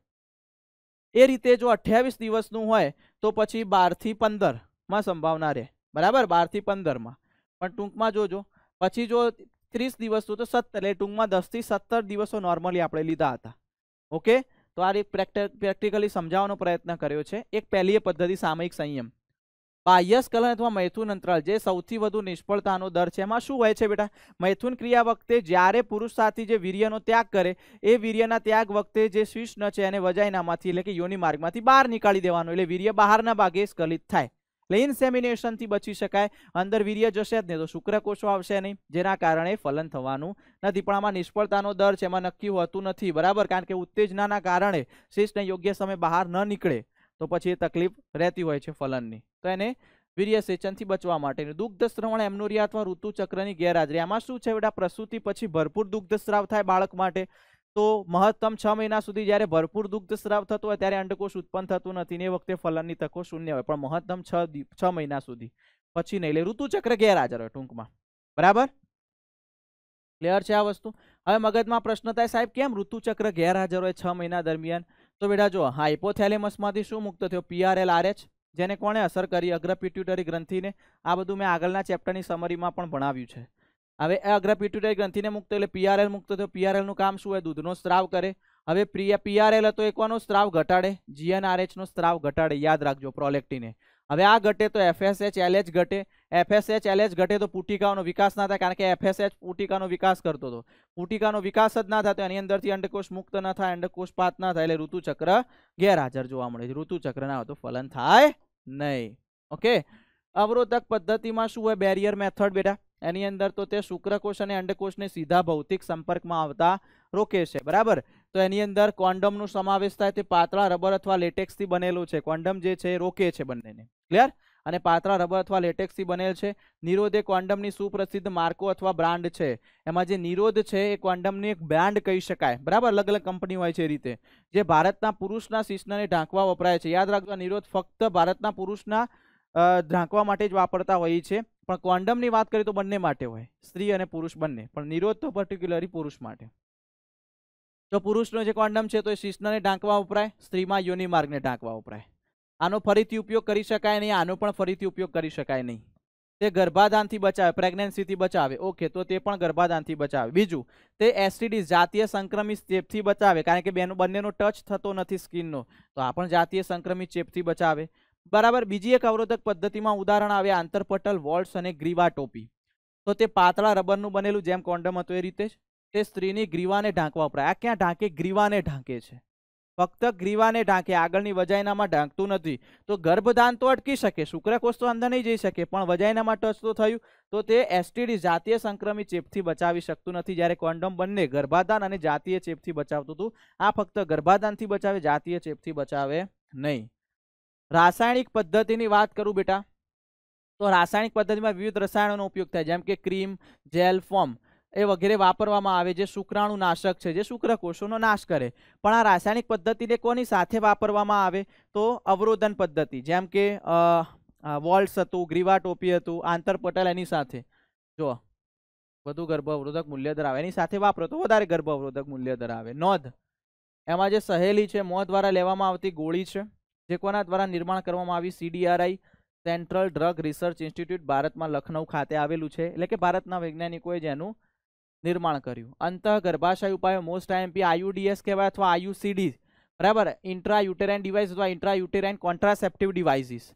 S1: એ રીતે જો 28 દિવસનું હોય તો પછી 12 થી 15 માં સંભાવના રહે. બરાબર, 12 થી 15 માં. પણ ટૂંકમાં જોજો, પછી જો 30 દિવસનું તો 17, એટલે ટૂંકમાં 10 થી 17 દિવસો નોર્મલી આપણે લીધા હતા. ઓકે, તો આ એક પ્રેક્ટિકલી સમજાવવાનો પ્રયત્ન કર્યો છે. એક પહેલી પદ્ધતિ સામયિક સંયમ. બાહ્યસ્ખલન અથવા મૈથુન અંતરાલ જે સૌથી વધુ નિષ્ફળતાનો દર છે. એમાં શું હોય છે બેટા? મૈથુન ક્રિયા વખતે જ્યારે પુરુષ સાથી જે વીર્યનો ત્યાગ કરે એ વીર્યના ત્યાગ વખતે જે શિશ્ન છે એને વજાઇનામાંથી એટલે કે યોનિ માર્ગમાંથી બહાર નીકાળી દેવાનું, એટલે વીર્ય બહારના ભાગે સ્ખલિત થાય. એટલે ઇન્સેમિનેશનથી બચી શકાય. અંદર વીર્ય જશે જ નહીં તો શુક્રકોષો આવશે નહીં, જેના કારણે ફલન થવાનું નથી. પણ આમાં નિષ્ફળતાનો દર છે, એમાં નક્કી હોતું નથી. બરાબર, કારણ કે ઉત્તેજનાના કારણે શિશ્ન યોગ્ય સમય બહાર ન નીકળે તો પછી એ તકલીફ રહેતી હોય છે ફલનની. તો એને વીર્ય સેચનથી બચવા માટે દુગ્ધ શ્રવણ, એમનોરિયા અથવા ઋતુચક્રની ગેરહાજરી. આમાં શું છે બેટા? પ્રસૂતિ પછી ભરપૂર દુગ્ધ સ્રાવ થાય બાળક માટે. તો મહત્તમ 6 મહિના સુધી જ્યારે ભરપૂર દુગ્ધ સ્રાવ થતો હોય ત્યારે અંડકોષ ઉત્પન્ન થતું નથી ને એ વખતે ફલનની તકો શૂન્ય હોય. પણ મહત્તમ 6 મહિના સુધી પછી નહીં, એટલે ઋતુચક્ર ગેરહાજર હોય ટૂંકમાં. બરાબર, ક્લિયર છે આ વસ્તુ? હવે મગજમાં પ્રશ્ન થાય, સાહેબ કેમ ઋતુચક્ર ગેરહાજર હોય 6 મહિના દરમિયાન? તો બેટા જો, હાઇપોથેલેમસમાંથી શું મુક્ત થયો? PRL RH, જેને કોણે અસર કરી? અગ્ર પિટ્યુટરી ગ્રંથિને. આ બધું મેં આગળના ચેપ્ટરની સમરીમાં પણ ભણાવ્યું છે. હવે અગ્ર પિટ્યુટરી ગ્રંથિને મુક્ત એટલે PRL મુક્ત થયો. PRL નું કામ શું હોય? દૂધનો સ્ત્રાવ કરે. હવે PRL હતો એ કોનો સ્ત્રાવ ઘટાડે? GnRH નો સ્ત્રાવ ઘટાડે. યાદ રાખજો, પ્રોલેક્ટિને. હવે આ ઘટે તો FSH LH ઘટે. FSH LH ઘટે તો પુટિકાઓનો વિકાસ ના થાય, કારણ કે FSH પુટિકાનો વિકાસ કરતો હતો. પુટિકાનો વિકાસ જ ના થાય તો એની અંદરથી અંડકોષ મુક્ત ના થાય, અંડકોષપાત ના થાય, એટલે ઋતુચક્ર ગેરહાજર જોવા મળે છે. ઋતુચક્ર ના હોય તો ફલન થાય નહીં. ઓકે, અવરોધક પદ્ધતિમાં શું હોય? બેરિયર મેથડ બેટા. એની અંદર તો તે શુક્રકોષ અને અંડકોષને સીધા ભૌતિક સંપર્કમાં આવતા રોકે છે. બરાબર, તો એની અંદર કોન્ડમનો સમાવેશ થાય. તે પાતળા રબર અથવા લેટેક્સથી બનેલું છે. કોન્ડમ જે છે એ રોકે છે બંનેને. ક્લિયર? અને પાતળા રબર અથવા લેટેક્સથી બનેલ છે. નિરોધ એ કોન્ડમની સુપ્રસિદ્ધ માર્કો અથવા બ્રાન્ડ છે. એમાં જે નિરોધ છે એ કોન્ડમની એક બ્રાન્ડ કહી શકાય. બરાબર, અલગ અલગ કંપની હોય છે. એ રીતે જે ભારતના પુરુષના શિશ્નને ઢાંકવા વપરાય છે. યાદ રાખજો, નિરોધ ફક્ત ભારતના પુરુષના ઢાંકવા માટે જ વાપરતા હોય છે. પણ કોન્ડમની વાત કરીએ તો બંને માટે હોય, સ્ત્રી અને પુરુષ બંને. પણ નિરોધ તો પર્ટિક્યુલરલી પુરુષ માટે. તો પુરુષનો જે કોન્ડમ છે તો એ શિશ્નને ઢાંકવા વપરાય, સ્ત્રીમાં યોનિ માર્ગને ઢાંકવા વપરાય. આનો ફરીથી ઉપયોગ કરી શકાય નહીં, આનો પણ ફરીથી ઉપયોગ કરી શકાય નહીં. તે ગર્ભાધાનથી બચાવે, પ્રેગ્નન્સીથી બચાવે. ઓકે, તો તે પણ ગર્ભાધાનથી બચાવે. બીજું, તે STD જાતીય સંક્રમિત ચેપથી બચાવે, કારણ કે બંનેનો ટચ થતો નથી સ્કિનનો, તો આ પણ જાતીય સંક્રમિત ચેપથી બચાવે. બરાબર, બીજી એક અવરોધક પદ્ધતિમાં ઉદાહરણ આવે આંતરપટલ, વોલ્ટ્સ અને ગ્રીવા ટોપી. તો તે પાતળા રબરનું બનેલું, જેમ કોન્ડમ હતું એ રીતે જ. તે સ્ત્રીની ગ્રીવાને ઢાંકવા વપરાય. આ ક્યાં ઢાંકે? ગ્રીવાને ઢાંકે છે. ફક્ત ગ્રીવાને ઢાંકે, આગળની વજાઇનામાં ઢાંકતું નથી. તો ગર્ભદાન તો અટકી શકે, શુક્રકોષ તો અંદર નહીં જઈ શકે, પણ વજાઇનામાં ટચ તો થયું, તો તે STD જાતીય સંક્રમિત ચેપથી બચાવી શકતું નથી. જ્યારે કોન્ડમ બંને ગર્ભાધાન અને જાતીય ચેપથી બચાવતું હતું. આ ફક્ત ગર્ભાધાનથી બચાવે, જાતીય ચેપથી બચાવે નહીં. રાસાયણિક પદ્ધતિની વાત કરું બેટા, તો રાસાયણિક પદ્ધતિમાં વિવિધ રસાયણોનો ઉપયોગ થાય, જેમ કે ક્રીમ, જેલ, ફોર્મ એ વગેરે વાપરવામાં આવે, જે શુક્રાણુ નાશક છે, જે શુક્રકોષોનો નાશ કરે. પણ આ રાસાયણિક પદ્ધતિને કોની સાથે વાપરવામાં આવે? તો અવરોધન પદ્ધતિ, જેમ કે વોલ્ટ્સ હતું, ગ્રીવા ટોપી હતું, આંતરપટલ, એની સાથે જો વધુ ગર્ભ અવરોધક મૂલ્ય ધરાવે, એની સાથે વાપરો તો વધારે ગર્ભ અવરોધક મૂલ્ય ધરાવે. નોંધ, એમાં જે સહેલી છે, મોં દ્વારા લેવામાં આવતી ગોળી છે, જે કોના દ્વારા નિર્માણ કરવામાં આવી? CDRI, central drug research institute, ભારતમાં લખનઉ ખાતે આવેલું છે. એટલે કે ભારતના વૈજ્ઞાનિકોએ જેનું નિર્માણ કર્યું. અંતઃ ગર્ભાશય ઉપાયો મોસ્ટ IMP IUDs કહેવાય અથવા IUCD. બરાબર, ઇન્ટ્રા યુટેરાઇન ડિવાઇસ અથવા ઇન્ટ્રા યુટેરાઇન કોન્ટ્રાસેપ્ટિવ ડિવાઇસીસ.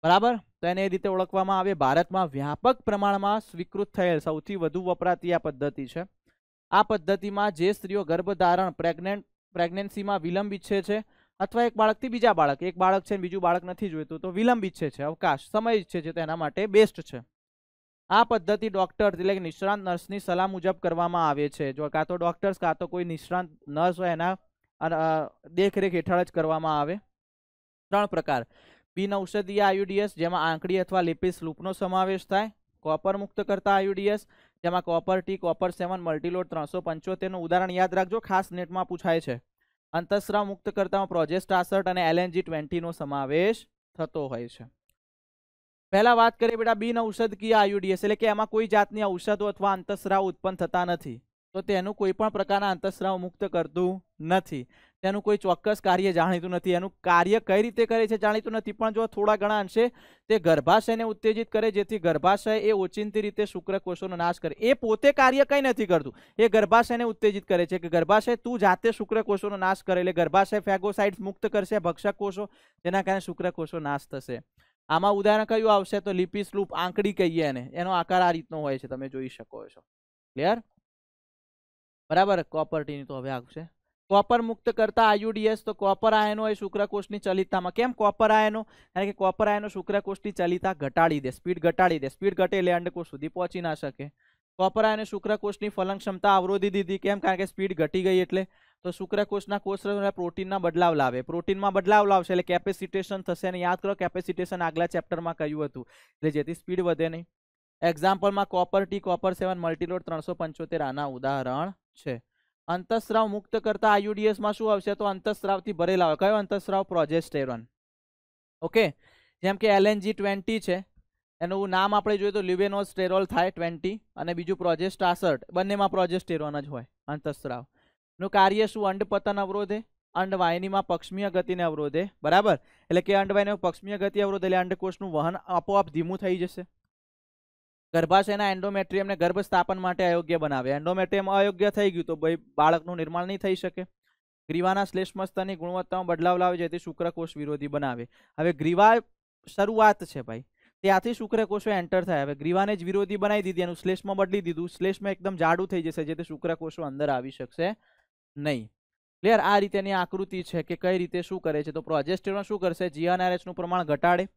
S1: બરાબર, તો એને એ રીતે ઓળખવામાં આવે. ભારતમાં વ્યાપક પ્રમાણમાં સ્વીકૃત થયેલ સૌથી વધુ વપરાતી આ પદ્ધતિ છે. આ પદ્ધતિમાં જે સ્ત્રીઓ ગર્ભધારણ પ્રેગ્નન્સીમાં વિલંબ ઈચ્છે છે અથવા એક બાળકથી બીજા બાળક, એક બાળક છે બીજું બાળક નથી જોઈતું તો વિલંબ ઈચ્છે છે, અવકાશ સમય ઈચ્છે છે, તો એના માટે બેસ્ટ છે. આ પદ્ધતિ ડોક્ટર એટલે કે નિષ્ણાંત નર્સની સલાહ મુજબ કરવામાં આવે છે. જો કાં તો ડોક્ટર્સ કાં તો કોઈ નિષ્ણાંત નર્સ હોય એના દેખરેખ હેઠળ જ કરવામાં આવે. 3 પ્રકાર: બિન ઔષધીય આયુડીએસ જેમાં આંકડી અથવા લિપિડ લૂપનો સમાવેશ થાય. કોપર મુક્ત કરતા આયુડીએસ જેમાં કોપર ટી, કોપર 7, મલ્ટીલોડ 375 નું ઉદાહરણ યાદ રાખજો, ખાસ નેટમાં પૂછાય છે. અંતઃસ્રાવ મુક્ત કરતામાં પ્રોજેસ્ટાસર્ટ અને LNG-20 નો સમાવેશ થતો હોય છે. પહેલા વાત કરીએ બેટા બિન ઔષધીય આયુડીએસ એટલે કે એમાં કોઈ જાતની ઔષધો અથવા અંતઃસ્રાવ ઉત્પન્ન થતા નથી, તો તેનું કોઈ પણ પ્રકારના અંતઃસ્રાવ મુક્ત કરતું નથી. તેનું કોઈ ચોક્કસ કાર્ય જાણીતું નથી. એનું કાર્ય કઈ રીતે કરે છે જાણીતું નથી, પણ જો થોડા ઘણા અંશે તે ગર્ભાશયને ઉત્તેજિત કરે જેથી ગર્ભાશય એ ઓચિંતી રીતે શુક્રકોષોનો નાશ કરે. એ પોતે કાર્ય કઈ નથી કરતું, એ ગર્ભાશયને ઉત્તેજિત કરે છે કે ગર્ભાશય તું જાતે શુક્રકોષોનો નાશ કરે, એટલે ગર્ભાશય ફેગોસાઇટ્સ મુક્ત કરશે, ભક્ષક કોષો, જેના કારણે શુક્રકોષો નાશ થશે. આમાં ઉદાહરણ કયું આવશે તો લિપિડ લૂપ, આંકડી કહીએ એને, એનો આકાર આ રીતનો હોય છે, તમે જોઈ શકો છો. ક્લિયર? બરાબર. કોપર ટી તો હવે આવશે. કોપર મુક્ત કરતા આયુડીએસ તો કોપર આયનો હોય શુક્રકોષની ચલિતામાં. કેમ કોપર આયનો? કારણ કે કોપર આયનો શુક્રકોષની ચલિતા ઘટાડી દે, સ્પીડ ઘટાડી દે. સ્પીડ ઘટે એટલે અંડકોષ સુધી પહોંચી ના શકે. કોપર આયને શુક્રકોષની ફલન ક્ષમતા અવરોધી દીધી. કેમ? કારણ કે સ્પીડ ઘટી ગઈ એટલે. તો શુક્રકોષના કોષરસમાં પ્રોટીનના બદલાવ લાવે, પ્રોટીનમાં બદલાવ લાવશે એટલે કેપેસિટેશન થશે. અને યાદ કરો કેપેસિટેશન આગલા ચેપ્ટરમાં કહ્યું હતું, એટલે જેથી સ્પીડ વધે નહીં. એક્ઝામ્પલમાં કોપર ટી, કોપર 7, મલ્ટીલોડ 375 આના ઉદાહરણ છે. અંતઃસ્રાવ મુક્ત કરતા આયુડીએસમાં શું આવશે તો અંતઃસ્રાવથી ભરેલા હોય. કયો અંતઃસ્રાવ? પ્રોજેસ્ટેરોન. ઓકે, જેમ કે LNG-20 છે, એનું નામ આપણે જોઈએ તો લ્યુબેનોસ્ટેરોલ થાય 20, અને બીજું પ્રોજેસ્ટાસર્ટ, બંનેમાં પ્રોજેસ્ટેરોન જ હોય. અંતઃસ્રાવ નું કાર્ય શું? અંડપતન અવરોધે, અંડવાહિનીમાં પક્ષમીય ગતિને અવરોધે. બરાબર, એટલે કે અંડવાહિનીમાં પક્ષમીય ગતિ અવરોધે એટલે અંડકોષનું વહન આપોઆપ ધીમું થઈ જશે. ગર્ભાશયના એન્ડોમેટ્રિયમને ગર્ભ સ્થાપન માટે અયોગ્ય બનાવે. એન્ડોમેટ્રિયમ અયોગ્ય થઈ ગયું તો ભાઈ બાળકનું નિર્માણ નહીં થઈ શકે. ગ્રીવાના શ્લેષ્મ સ્તરની ગુણવત્તામાં બદલાવ લાવે જેથી શુક્રકોષ વિરોધી બનાવે. હવે ગ્રીવા શરૂઆત છે ભાઈ, ત્યાંથી શુક્રકોષો એન્ટર થાય. હવે ગ્રીવાને જ વિરોધી બનાવી દીધી, એનું શ્લેષ્મ બદલી દીધું, શ્લેષ્મ એકદમ જાડું થઈ જશે જેથી શુક્રકોષો અંદર આવી શકશે નહીં. ક્લિયર? આ રીતેની આકૃતિ છે કે કઈ રીતે શું કરે છે. તો પ્રોજેસ્ટેરોન શું કરશે? GnRH નું પ્રમાણ ઘટાડે,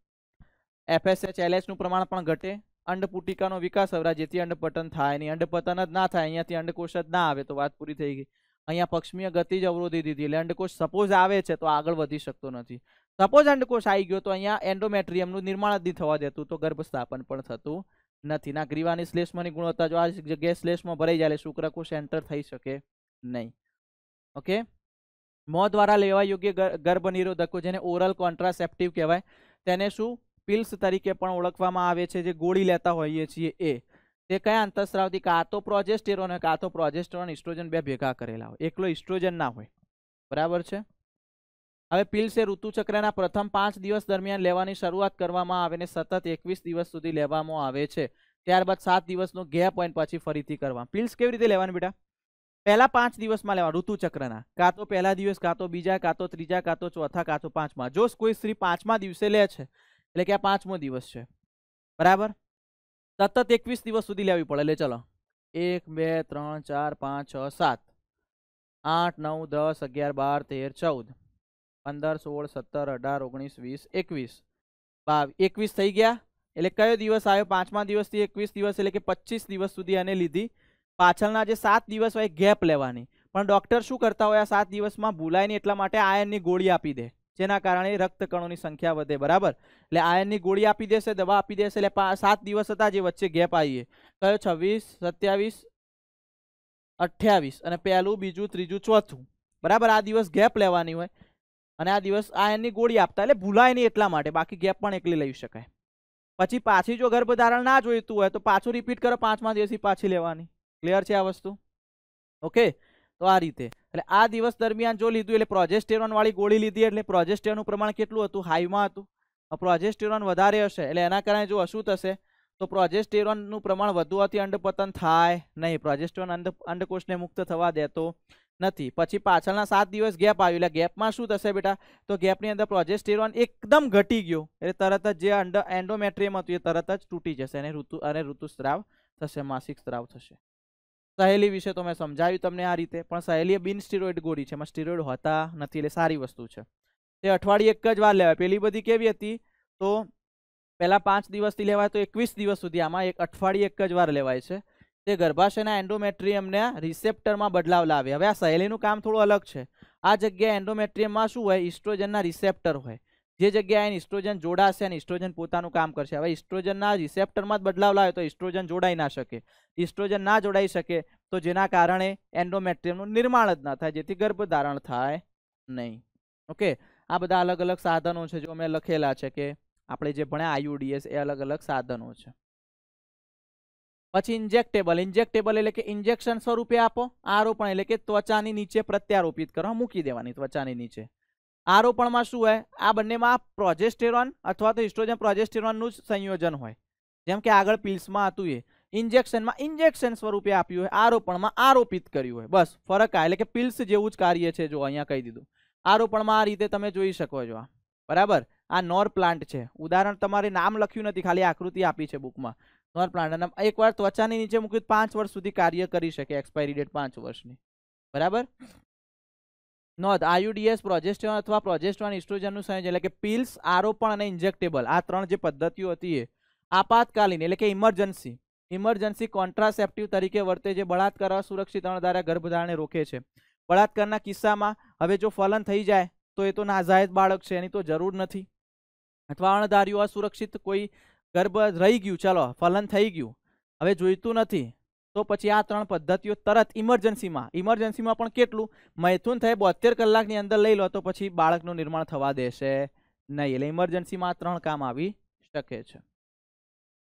S1: FSH LH નું પ્રમાણ પણ ઘટે, અંડપુટિકાનો વિકાસ અવરા જેથી અંડપતન થાય નહીં. અંડપતન જ ના થાય, અહીંયાથી અંડકોષ જ ના આવે તો વાત પૂરી થઈ ગઈ. અહીંયા પક્ષમીય ગતિ જ અવરોધી દીધી એટલે અંડકોષ સપોઝ આવે છે તો આગળ વધી શકતો નથી. સપોઝ અંડકોષ આવી ગયો તો અહીંયા એન્ડોમેટ્રિયમનું નિર્માણ જ નહીં થવા દેતું તો ગર્ભસ્થાપન પણ થતું નથી. ના ગ્રીવાની શ્લેષ્મની ગુણવત્તા જો આ જગ્યાએ શ્લેષ્મ ભરાઈ જાય એટલે શુક્રકોષ એન્ટર થઈ શકે નહીં. ઓકે, મોં દ્વારા લેવા યોગ્ય ગર્ભ નિરોધકો જેને ઓરલ કોન્ટ્રાસેપ્ટિવ કહેવાય, તેને શું પિલ્સ તરીકે પણ ઓળખવામાં આવે છે, જે ગોળી લેતા હોઈએ છીએ એ. તે કયા અંતઃસ્રાવથી? કાં તો પ્રોજેસ્ટેરોન હોય, કાં તો પ્રોજેસ્ટેરોન ઇસ્ટ્રોજન બે ભેગા કરેલા હોય, એકલો ઇસ્ટ્રોજન ના હોય. બરાબર છે. હવે પિલ્સ એ ઋતુચક્રના પ્રથમ 5 દિવસ દરમિયાન લેવાની શરૂઆત કરવામાં આવે ને સતત 21 દિવસ સુધી લેવામાં આવે છે. ત્યારબાદ 7 દિવસનો ગેપ હોય પછી ફરીથી કરવા. પિલ્સ કેવી રીતે લેવાની બેટા? પહેલા 5 દિવસમાં લેવા ઋતુચક્રના, કાં તો પહેલા દિવસ, કાં તો બીજા, કાં તો ત્રીજા, કાં તો ચોથા, કાં તો પાંચમા. જો કોઈ સ્ત્રી 5મા દિવસે લે છે એટલે કે આ 5મો દિવસ છે. બરાબર, સતત 21 દિવસ સુધી લેવી પડે. એટલે ચલો 1 2 3 4 5 6 7 8 9 10 11 12 13 14 15 16 17 18 19 20 21 21 થઈ ગયા. એટલે કયો દિવસ આવ્યો? 5મા દિવસથી 21 દિવસ એટલે કે 25 દિવસ સુધી એને લીધી. પાછળના જે 7 દિવસ હોય ગેપ લેવાની. પણ ડોક્ટર શું કરતા હોય આ 7 દિવસમાં ભૂલાય નહીં એટલા માટે આયર્નની ગોળી આપી દે, જેના કારણે રક્તકણોની સંખ્યા વધે. બરાબર, એટલે આયર્નની ગોળી આપી દેશે, દવા આપી દેશે, એટલે 7 દિવસ હતા જે વચ્ચે ગેપ આવીએ. કયો? 26 27 28 અને પહેલું, બીજું, ત્રીજું, ચોથું. બરાબર, આ દિવસ ગેપ લેવાની હોય અને આ દિવસ આયર્નની ગોળી આપતા, એટલે ભૂલાય નહીં એટલા માટે. બાકી ગેપ પણ એકલી લઈ શકાય. પછી પાછી જો ગર્ભધારણ ના જોઈતું હોય તો પાછું રિપીટ કરો, 5મા દિવસથી પાછી લેવાની. ક્લિયર છે આ વસ્તુ? ઓકે, તો આ રીતે એટલે આ દિવસ દરમિયાન જો લીધું એટલે પ્રોજેસ્ટેરોન વાળી ગોળી લીધી એટલે પ્રોજેસ્ટેરોનનું પ્રમાણ કેટલું હતું? હાઈમાં હતું. પ્રોજેસ્ટેરોન વધારે હશે એટલે એના કારણે જો શું થશે તો પ્રોજેસ્ટેરોનનું પ્રમાણ વધુ હોવાથી અંડપતન થાય નહીં. પ્રોજેસ્ટેરોન અંડકોષને મુક્ત થવા દેતો નથી. પછી પાછળના 7 દિવસ ગેપ આવ્યું, એટલે ગેપમાં શું થશે બેટા, તો ગેપની અંદર પ્રોજેસ્ટેરોન એકદમ ઘટી ગયો, એટલે તરત જ જે એન્ડોમેટ્રિયમ હતું એ તરત જ તૂટી જશે અને ઋતુસ્રાવ થશે, માસિક સ્ત્રાવ થશે. સહેલી વિશે તો મેં સમજાવ્યું તમને આ રીતે, પણ સહેલી બિન સ્ટીરોઇડ ગોળી છે, એમાં સ્ટીરોઇડ હોતા નથી, એટલે સારી વસ્તુ છે. તે અઠવાડિયે એક જ વાર લેવાય. પેલી બધી કેવી હતી, તો પહેલા 5 દિવસથી લેવાય તો 21 દિવસ સુધી, આમાં એક અઠવાડિયે એક જ વાર લેવાય છે. તે ગર્ભાશયના એન્ડોમેટ્રિયમને રિસેપ્ટરમાં બદલાવ લાવે. હવે આ સહેલીનું કામ થોડું અલગ છે. આ જગ્યાએ એન્ડોમેટ્રિયમમાં શું હોય, ઇસ્ટ્રોજનના રિસેપ્ટર હોય, જે જગ્યાએ ઇસ્ટ્રોજન જોડાશે અને ઇસ્ટ્રોજન પોતાનું કામ કરશે. હવે ઇસ્ટ્રોજનના રિસેપ્ટરમાં જ બદલાવ લાવે તો ઇસ્ટ્રોજન જોડાઈ ના શકે. ઇસ્ટ્રોજન ના જોડાઈ શકે તો જેના કારણે એન્ડોમેટ્રિયમનું નિર્માણ જ ના થાય, જેથી ગર્ભધારણ થાય નહીં. ઓકે, આ બધા અલગ અલગ સાધનો છે, જો મેં લખેલા છે કે આપણે જે ભણ્યા આયુડીએસ, એ અલગ અલગ સાધનો છે. પછી ઇન્જેક્ટેબલ. ઇન્જેક્ટેબલ એટલે કે ઇન્જેક્શન સ્વરૂપે આપો. આરોપણ એટલે કે ત્વચાની નીચે પ્રત્યારોપિત કરવા, મૂકી દેવાની ત્વચાની નીચે. આરોપણમાં શું હોય, આ બંનેમાં પ્રોજેસ્ટેરોન અથવા તો ઇસ્ટ્રોજન પ્રોજેસ્ટેરોનનું જ સંયોજન હોય, જેમ કે આગળ પિલ્સમાં હતું એ. ઇન્જેક્શનમાં ઇન્જેક્શન સ્વરૂપે આપ્યું હોય, આરોપણમાં આરોપિત કર્યું હોય, બસ ફરક આ, એટલે કે પિલ્સ જેવું જ કાર્ય છે. જો અહીંયા કહી દીધું. આરોપણમાં આ રીતે તમે જોઈ શકો છો, બરાબર. આ નોર પ્લાન્ટ છે, ઉદાહરણ તમારે નામ લખ્યું નથી, ખાલી આકૃતિ આપી છે બુકમાં. નોર પ્લાન્ટ, અને એકવાર ત્વચાની નીચે મૂક્યું 5 વર્ષ સુધી કાર્ય કરી શકે, એક્સપાયરી ડેટ 5 વર્ષની, બરાબર. નોંધ, આયુડીએસ પ્રોજેસ્ટેરોન અથવા પ્રોજેસ્ટેરોન ઇસ્ટ્રોજનનું સંયોજન, એટલે કે પિલ્સ, આરોપણ અને ઇન્જેક્ટેબલ, આ 3 જે પદ્ધતિઓ હતી એ આપાતકાલીન એટલે કે ઇમરજન્સી કોન્ટ્રાસેપ્ટિવ તરીકે વર્તે, જે બળાત્કાર, સુરક્ષિત અણધાર્યા ગર્ભધારણને રોકે છે. બળાત્કારના કિસ્સામાં હવે જો ફલન થઈ જાય તો એ તો નાજાયજ બાળક છે, એની તો જરૂર નથી. અથવા અણધાર્યું અસુરક્ષિત કોઈ ગર્ભ રહી ગયું, ચલો ફલન થઈ ગયું, હવે જોઈતું નથી, તો પછી આ 3 પદ્ધતિઓ તરત ઇમરજન્સીમાં પણ કેટલું, મૈથુન થાય 72 કલાકની અંદર લઈ લો તો પછી બાળકનું નિર્માણ થવા દેશે નહીં. એટલે ઇમરજન્સીમાં 3 કામ આવી શકે છે.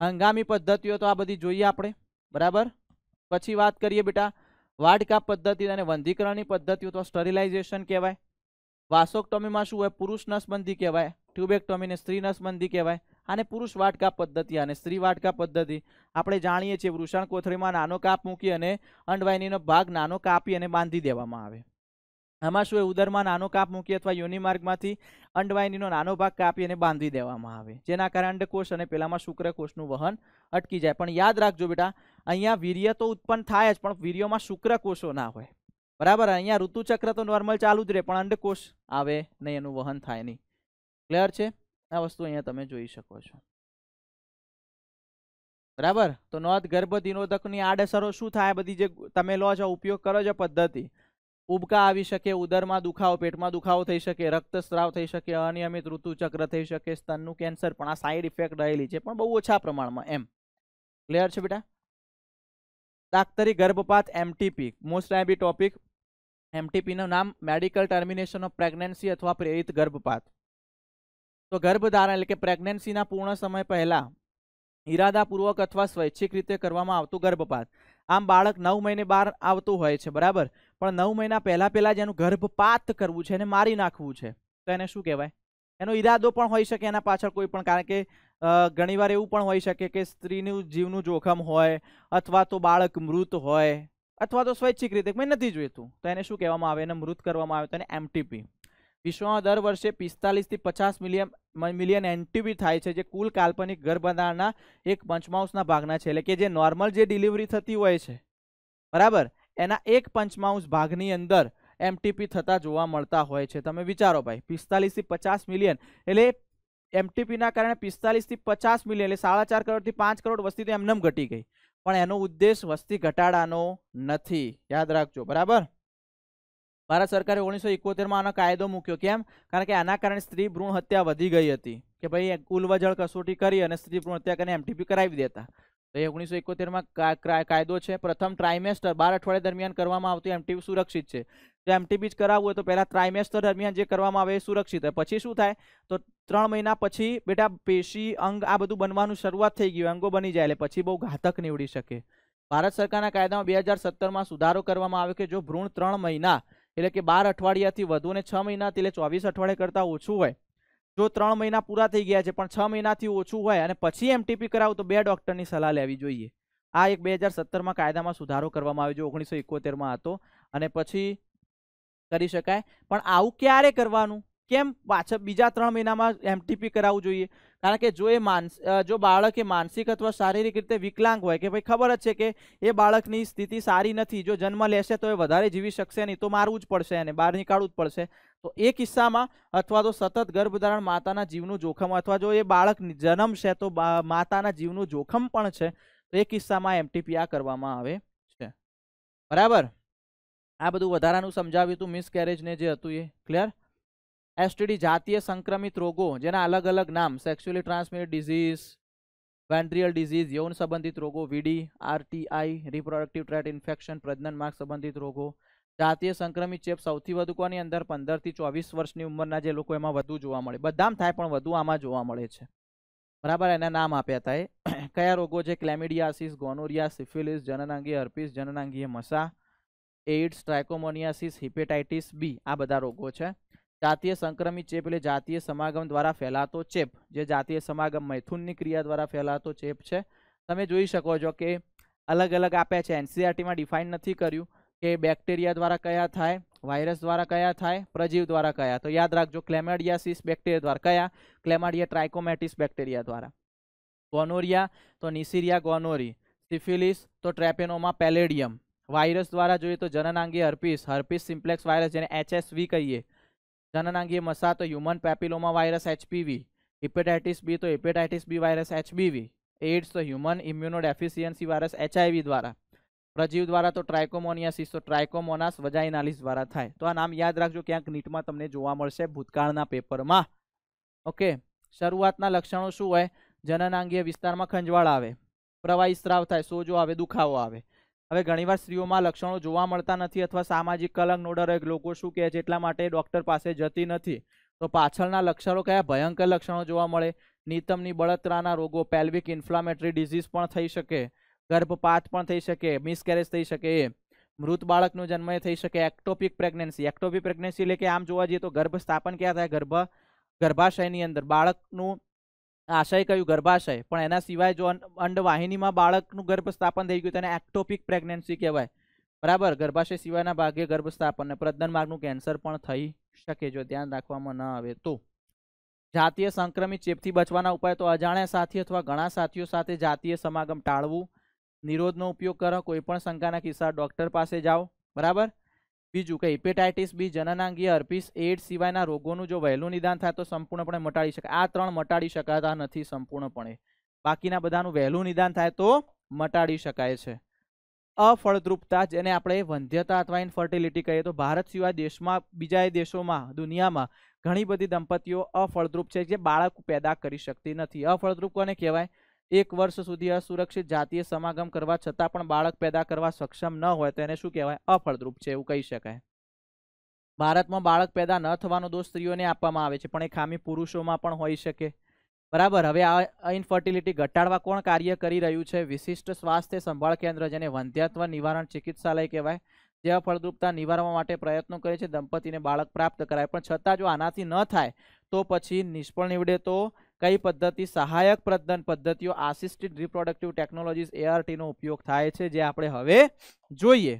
S1: હંગામી પદ્ધતિઓ તો આ બધી જોઈએ આપણે, બરાબર. પછી વાત કરીએ બેટા વાડકાપ પદ્ધતિ અને વંધીકરણની પદ્ધતિઓ, તો સ્ટરીલાઇઝેશન કહેવાય. વાસોક્ટોમીમાં શું હોય, પુરુષ નસબંધી કહેવાય. ટ્યુબેક્ટોમીને સ્ત્રી નસબંધી કહેવાય. અને પુરુષ વાટકાપ પદ્ધતિ અને સ્ત્રી વાટકાપ પદ્ધતિ આપણે જાણીએ છીએ, વૃષણ કોથળીમાં નાનો કાપ મૂકી અને અંડવાહિનીનો ભાગ નાનો કાપી અને બાંધી દેવામાં આવે. આમાં શું, ઉદરમાં નાનો કાપ મૂકી અથવા યોનિ માર્ગમાંથી અંડવાહિનીનો નાનો ભાગ કાપી અને બાંધી દેવામાં આવે, જેના કારણે અંડકોષ અને પેલામાં શુક્રકોષનું વહન અટકી જાય. પણ યાદ રાખજો બેટા, અહીંયા વીર્ય તો ઉત્પન્ન થાય જ, પણ વીર્યમાં શુક્રકોષો ના હોય, બરાબર. અહીંયા ઋતુચક્ર તો નોર્મલ ચાલુ જ રહે, પણ અંડકોષ આવે નહીં, એનું વહન થાય નહીં. ક્લિયર છે? આ વસ્તુ અહીંયા તમે જોઈ શકો છો, બરાબર. તો નોંધ, ગર્ભ નિરોધકની આડઅસરો શું થાય, બધી જે તમે લો છો, ઉપયોગ કરો છો પદ્ધતિ. ઉબકા આવી શકે, ઉદરમાં દુખાવો, પેટમાં દુખાવો થઈ શકે, રક્તસ્રાવ થઈ શકે, અનિયમિત ઋતુચક્ર થઈ શકે, સ્તનનું કેન્સર, પણ આ સાઈડ ઇફેક્ટ રહેલી છે, પણ બહુ ઓછા પ્રમાણમાં એમ. ક્લિયર છે બેટા? દાક્તરી ગર્ભપાત, MTP, most IB topic. MTP નું નામ મેડિકલ ટર્મિનેશન ઓફ પ્રેગ્નન્સી અથવા પ્રેરિત ગર્ભપાત. તો ગર્ભધારણ એટલે કે પ્રેગ્નન્સીના પૂર્ણ સમય પહેલા ઈરાદાપૂર્વક અથવા સ્વૈચ્છિક રીતે કરવામાં આવતું ગર્ભપાત. આમ બાળક 9 મહિને બહાર આવતું હોય છે, બરાબર, પણ 9 મહિના પહેલા જેનું ગર્ભપાત કરવું છે, એને મારી નાખવું છે, તો એને શું કહેવાય? એનો ઈરાદો પણ હોઈ શકે એના પાછળ કોઈ પણ, કારણ કે ઘણીવાર એવું પણ હોઈ શકે કે સ્ત્રીનું જીવનું જોખમ હોય, અથવા તો બાળક મૃત હોય, અથવા તો સ્વૈચ્છિક રીતે મેં નથી જોઈતું, તો એને શું કહેવામાં આવે? એને મૃત કરવામાં આવે, તો એને એમટીપી. વિશ્વમાં દર વર્ષે 45 થી 50 મિલિયન એમટીપી થાય છે, જે કુલ કાલ્પનિક ગર્ભધારણના 1/5 ભાગના છે. એટલે કે જે નોર્મલ જે ડિલિવરી થતી હોય છે, બરાબર, એના 1/5 ભાગની અંદર એમટીપી થતા જોવા મળતા હોય છે. તમે વિચારો ભાઈ, 45 થી 50 મિલિયન, એટલે એમટીપીના કારણે 45 થી 50 મિલિયન, એટલે 4.5 કરોડથી 5 કરોડ વસ્તી તો એમનેમ ઘટી ગઈ. પણ એનો ઉદ્દેશ વસ્તી ઘટાડાનો નથી, યાદ રાખજો, બરાબર. ભારત સરકારે 1971માં આનો કાયદો મૂક્યો. કેમ? કારણ કે આના કારણે સ્ત્રી ભ્રૂણ હત્યા વધી ગઈ હતી, કે ભાઈ કુલવજળ કસોટી કરી અને સ્ત્રી ભ્રૂણ હત્યા કરીને એમટીપી કરાવી દેતા. તો એ 1971માં કાયદો છે. પ્રથમ ટ્રાઇમેસ્ટર 12 અઠવાડિયા દરમિયાન કરવામાં આવતું એમટીપી સુરક્ષિત છે. જો એમટીપી જ કરાવવું હોય તો પહેલા ટ્રાઇમેસ્ટર દરમિયાન જે કરવામાં આવે એ સુરક્ષિત હોય. પછી શું થાય, તો 3 મહિના પછી બેટા પેશી, અંગ, આ બધું બનવાનું શરૂઆત થઈ ગયું, અંગો બની જાય, એટલે પછી બહુ ઘાતક નીવડી શકે. ભારત સરકારના કાયદામાં 2017માં સુધારો કરવામાં આવ્યો કે જો ભ્રૂણ 3 મહિના એટલે કે 12 અઠવાડિયાથી વધુ અને 6 મહિના એટલે 24 અઠવાડિયા કરતાં ઓછું હોય, જો 3 મહિના પૂરા થઈ ગયા છે પણ 6 મહિનાથી ઓછું હોય અને પછી એમટીપી કરાવું તો 2 ડોક્ટરની સલાહ લેવી જોઈએ. આ એક 2017માં કાયદામાં સુધારો કરવામાં આવ્યો, જો 1971માં હતો. અને પછી કરી શકાય, પણ આવું ક્યારે કરવાનું, કેમ પાછળ બીજા 3 મહિનામાં એમટીપી કરાવવું જોઈએ? કારણ કે જો બાળક એ માનસિક અથવા શારીરિક રીતે વિકલાંગ હોય કે ભાઈ ખબર જ છે કે એ બાળકની સ્થિતિ સારી નથી, જો જન્મ લેશે તો એ વધારે જીવી શકશે નહીં, તો મારવું જ પડશે, એને બહાર નીકાળવું જ પડશે, તો એ કિસ્સામાં અથવા તો સતત ગર્ભધારણ માતાના જીવનું જોખમ, અથવા જો એ બાળક જન્મશે તો માતાના જીવનું જોખમ પણ છે, તો એ કિસ્સામાં એમટીપી આ કરવામાં આવે છે. બરાબર, આ બધું વધારાનું સમજાવ્યું હતું મિસકેરેજ ને જે હતું એ ક્લિયર. એસટીડી જાતીય સંક્રમિત રોગો જેના અલગ અલગ નામ સેક્સ્યુઅલી ટ્રાન્સમિટેડ ડિઝીઝ, વેન્ટ્રિયલ ડિઝીઝ, યૌન સંબંધિત રોગો, વીડી, આરટીઆઈ, રિપ્રોડક્ટિવ ટ્રેક્ટ ઇન્ફેક્શન, પ્રજનન માર્ગ સંબંધિત રોગો. જાતીય સંક્રમિત ચેપ સૌથી વધુ કોની અંદર? 15 થી 24 વર્ષની ઉંમરના જે લોકો, એમાં વધુ જોવા મળે. બધામાં થાય પણ વધુ આમાં જોવા મળે છે. બરાબર, એના નામ આપ્યા હતા. એ કયા રોગો છે? ક્લેમિડિયાસિસ, ગોનોરિયા, સિફિલિસ, જનનાંગીય હર્પીસ, જનનાંગીય મસા, એઇડ્સ, ટ્રાઇકોમોનિયાસિસ, હિપેટાઇટિસ બી, આ બધા રોગો છે. જાતીય સંક્રમિત ચેપ એટલે જાતીય સમાગમ દ્વારા ફેલાતો ચેપ, જે જાતીય સમાગમ મૈથુનની ક્રિયા દ્વારા ફેલાતો ચેપ છે. તમે જોઈ શકો છો કે અલગ અલગ આપ્યા છે, એનસીઆરટીમાં ડિફાઇન નથી કર્યું કે બેક્ટેરિયા દ્વારા કયા થાય, વાયરસ દ્વારા કયા થાય, પ્રજીવ દ્વારા કયા. તો યાદ રાખજો, ક્લેમાડિયાસિસ બેક્ટેરિયા દ્વારા કયા? ક્લેમાડિયા ટ્રાઇકોમેટિસ બેક્ટેરિયા દ્વારા. ગોનોરિયા તો નિસિરિયા ગોનોરી, સિફિલિસ તો ટ્રેપેનોમા પેલેડિયમ. વાયરસ દ્વારા જોઈએ તો જનનાંગીય હર્પીસ, હર્પીસ સિમ્પ્લેક્સ વાયરસ જેને HSV કહીએ. જનનાંગીય મસા તો human papilloma virus HPV. Hepatitis B તો hepatitis B virus HBV. AIDS તો હ્યુમન ઇમ્યુનોડેફિશિયન્સી વાયરસ HIV દ્વારા. પ્રજીવ દ્વારા તો ટ્રાઇકોમોનિયાસિસ તો ટ્રાઇકોમોનાસ વજાઇનાલિસ દ્વારા થાય. તો આ નામ યાદ રાખજો, ક્યાંક નીટમાં તમને જોવા મળશે ભૂતકાળના પેપરમાં. ઓકે, શરૂઆતના લક્ષણો શું હોય? જનનાંગીય વિસ્તારમાં ખંજવાળ આવે, પ્રવાહી સ્ત્રાવ થાય, સોજો આવે, દુખાવો આવે. હવે ઘણીવાર સ્ત્રીઓમાં લક્ષણો જોવા મળતા નથી અથવા સામાજિક કલંક નોડર હોય, લોકો શું કહે છે એટલા માટે ડોક્ટર પાસે જતી નથી. તો પાછળના લક્ષણો કયા ભયંકર લક્ષણો જોવા મળે? નિતંબની બળતરાના રોગો, પેલ્વિક ઇન્ફ્લામેટરી ડિઝીઝ પણ થઈ શકે, ગર્ભપાત પણ થઈ શકે, મિસકેરેજ થઈ શકે, મૃત બાળકનો જન્મ થઈ શકે, એક્ટોપિક પ્રેગ્નન્સી. એક્ટોપિક પ્રેગ્નન્સી એટલે કે આમ જોવા જઈએ તો ગર્ભ સ્થાપન ક્યાં થાય? ગર્ભાશયની અંદર. બાળકનું આશય કયું? ગર્ભાશય. પણ એના સિવાય જો અંડવાહિનીમાં બાળકનું ગર્ભ સ્થાપન થઈ ગયું તેને એક્ટોપિક પ્રેગ્નન્સી કહેવાય. બરાબર, ગર્ભાશય સિવાયના ભાગે ગર્ભ સ્થાપન ને પ્રજનન માર્ગનું કેન્સર પણ થઈ શકે જો ધ્યાન રાખવામાં ન આવે તો. જાતીય સંક્રમિત ચેપથી બચવાના ઉપાય તો અજાણ્યા સાથી અથવા ઘણા સાથીઓ સાથે જાતીય સમાગમ ટાળવું, નિરોધનો ઉપયોગ કરો, કોઈ પણ શંકાના કિસ્સા ડોક્ટર પાસે જાઓ. બરાબર. બીજું કે હિપેટાઇટિસ બી, જનનાંગીય હર્પીસ, એઇડ્સ સિવાયના રોગોનું જો વહેલું નિદાન થાય તો સંપૂર્ણપણે મટાડી શકાય. આ 3 મટાડી શકાતા નથી સંપૂર્ણપણે, બાકીના બધાનું વહેલું નિદાન થાય તો મટાડી શકાય છે. અફળદ્રુપતા જેને આપણે વંધ્યતા અથવા ઇનફર્ટિલિટી કહીએ, તો ભારત સિવાય દેશમાં બીજા દેશોમાં દુનિયામાં ઘણી બધી દંપતીઓ અફળદ્રુપ છે, જે બાળક પેદા કરી શકતી નથી. અફળદ્રુપ કોને કહેવાય? 1 વર્ષ સુધી અસુરક્ષિત જાતીય સમાગમ કરવા છતાં પણ બાળક પેદા કરવા સક્ષમ ન હોય તો એને શું કહેવાય? અફળદ્રુપ છે એવું કહી શકાય. ભારતમાં બાળક પેદા ન થવાનો દોષ સ્ત્રીઓને આપવામાં આવે છે, પણ એ ખામી પુરુષોમાં પણ હોઈ શકે. બરાબર. હવે આ ઇનફર્ટિલિટી ઘટાડવા કોણ કાર્ય કરી રહ્યું છે? વિશિષ્ટ સ્વાસ્થ્ય સંભાળ કેન્દ્ર, જેને વંધ્યત્વ નિવારણ ચિકિત્સાલય કહેવાય, જે અફળદ્રુપતા નિવારવા માટે પ્રયત્નો કરે છે, દંપતીને બાળક પ્રાપ્ત કરાય. પણ છતાં જો આનાથી ન થાય તો પછી નિષ્ફળ નીવડે તો કઈ પદ્ધતિ? સહાયક પ્રજનન પદ્ધતિઓ, આસિસ્ટેડ રિપ્રોડક્ટિવ ટેકનોલોજીસ, ART નો ઉપયોગ થાય છે, જે આપણે હવે જોઈએ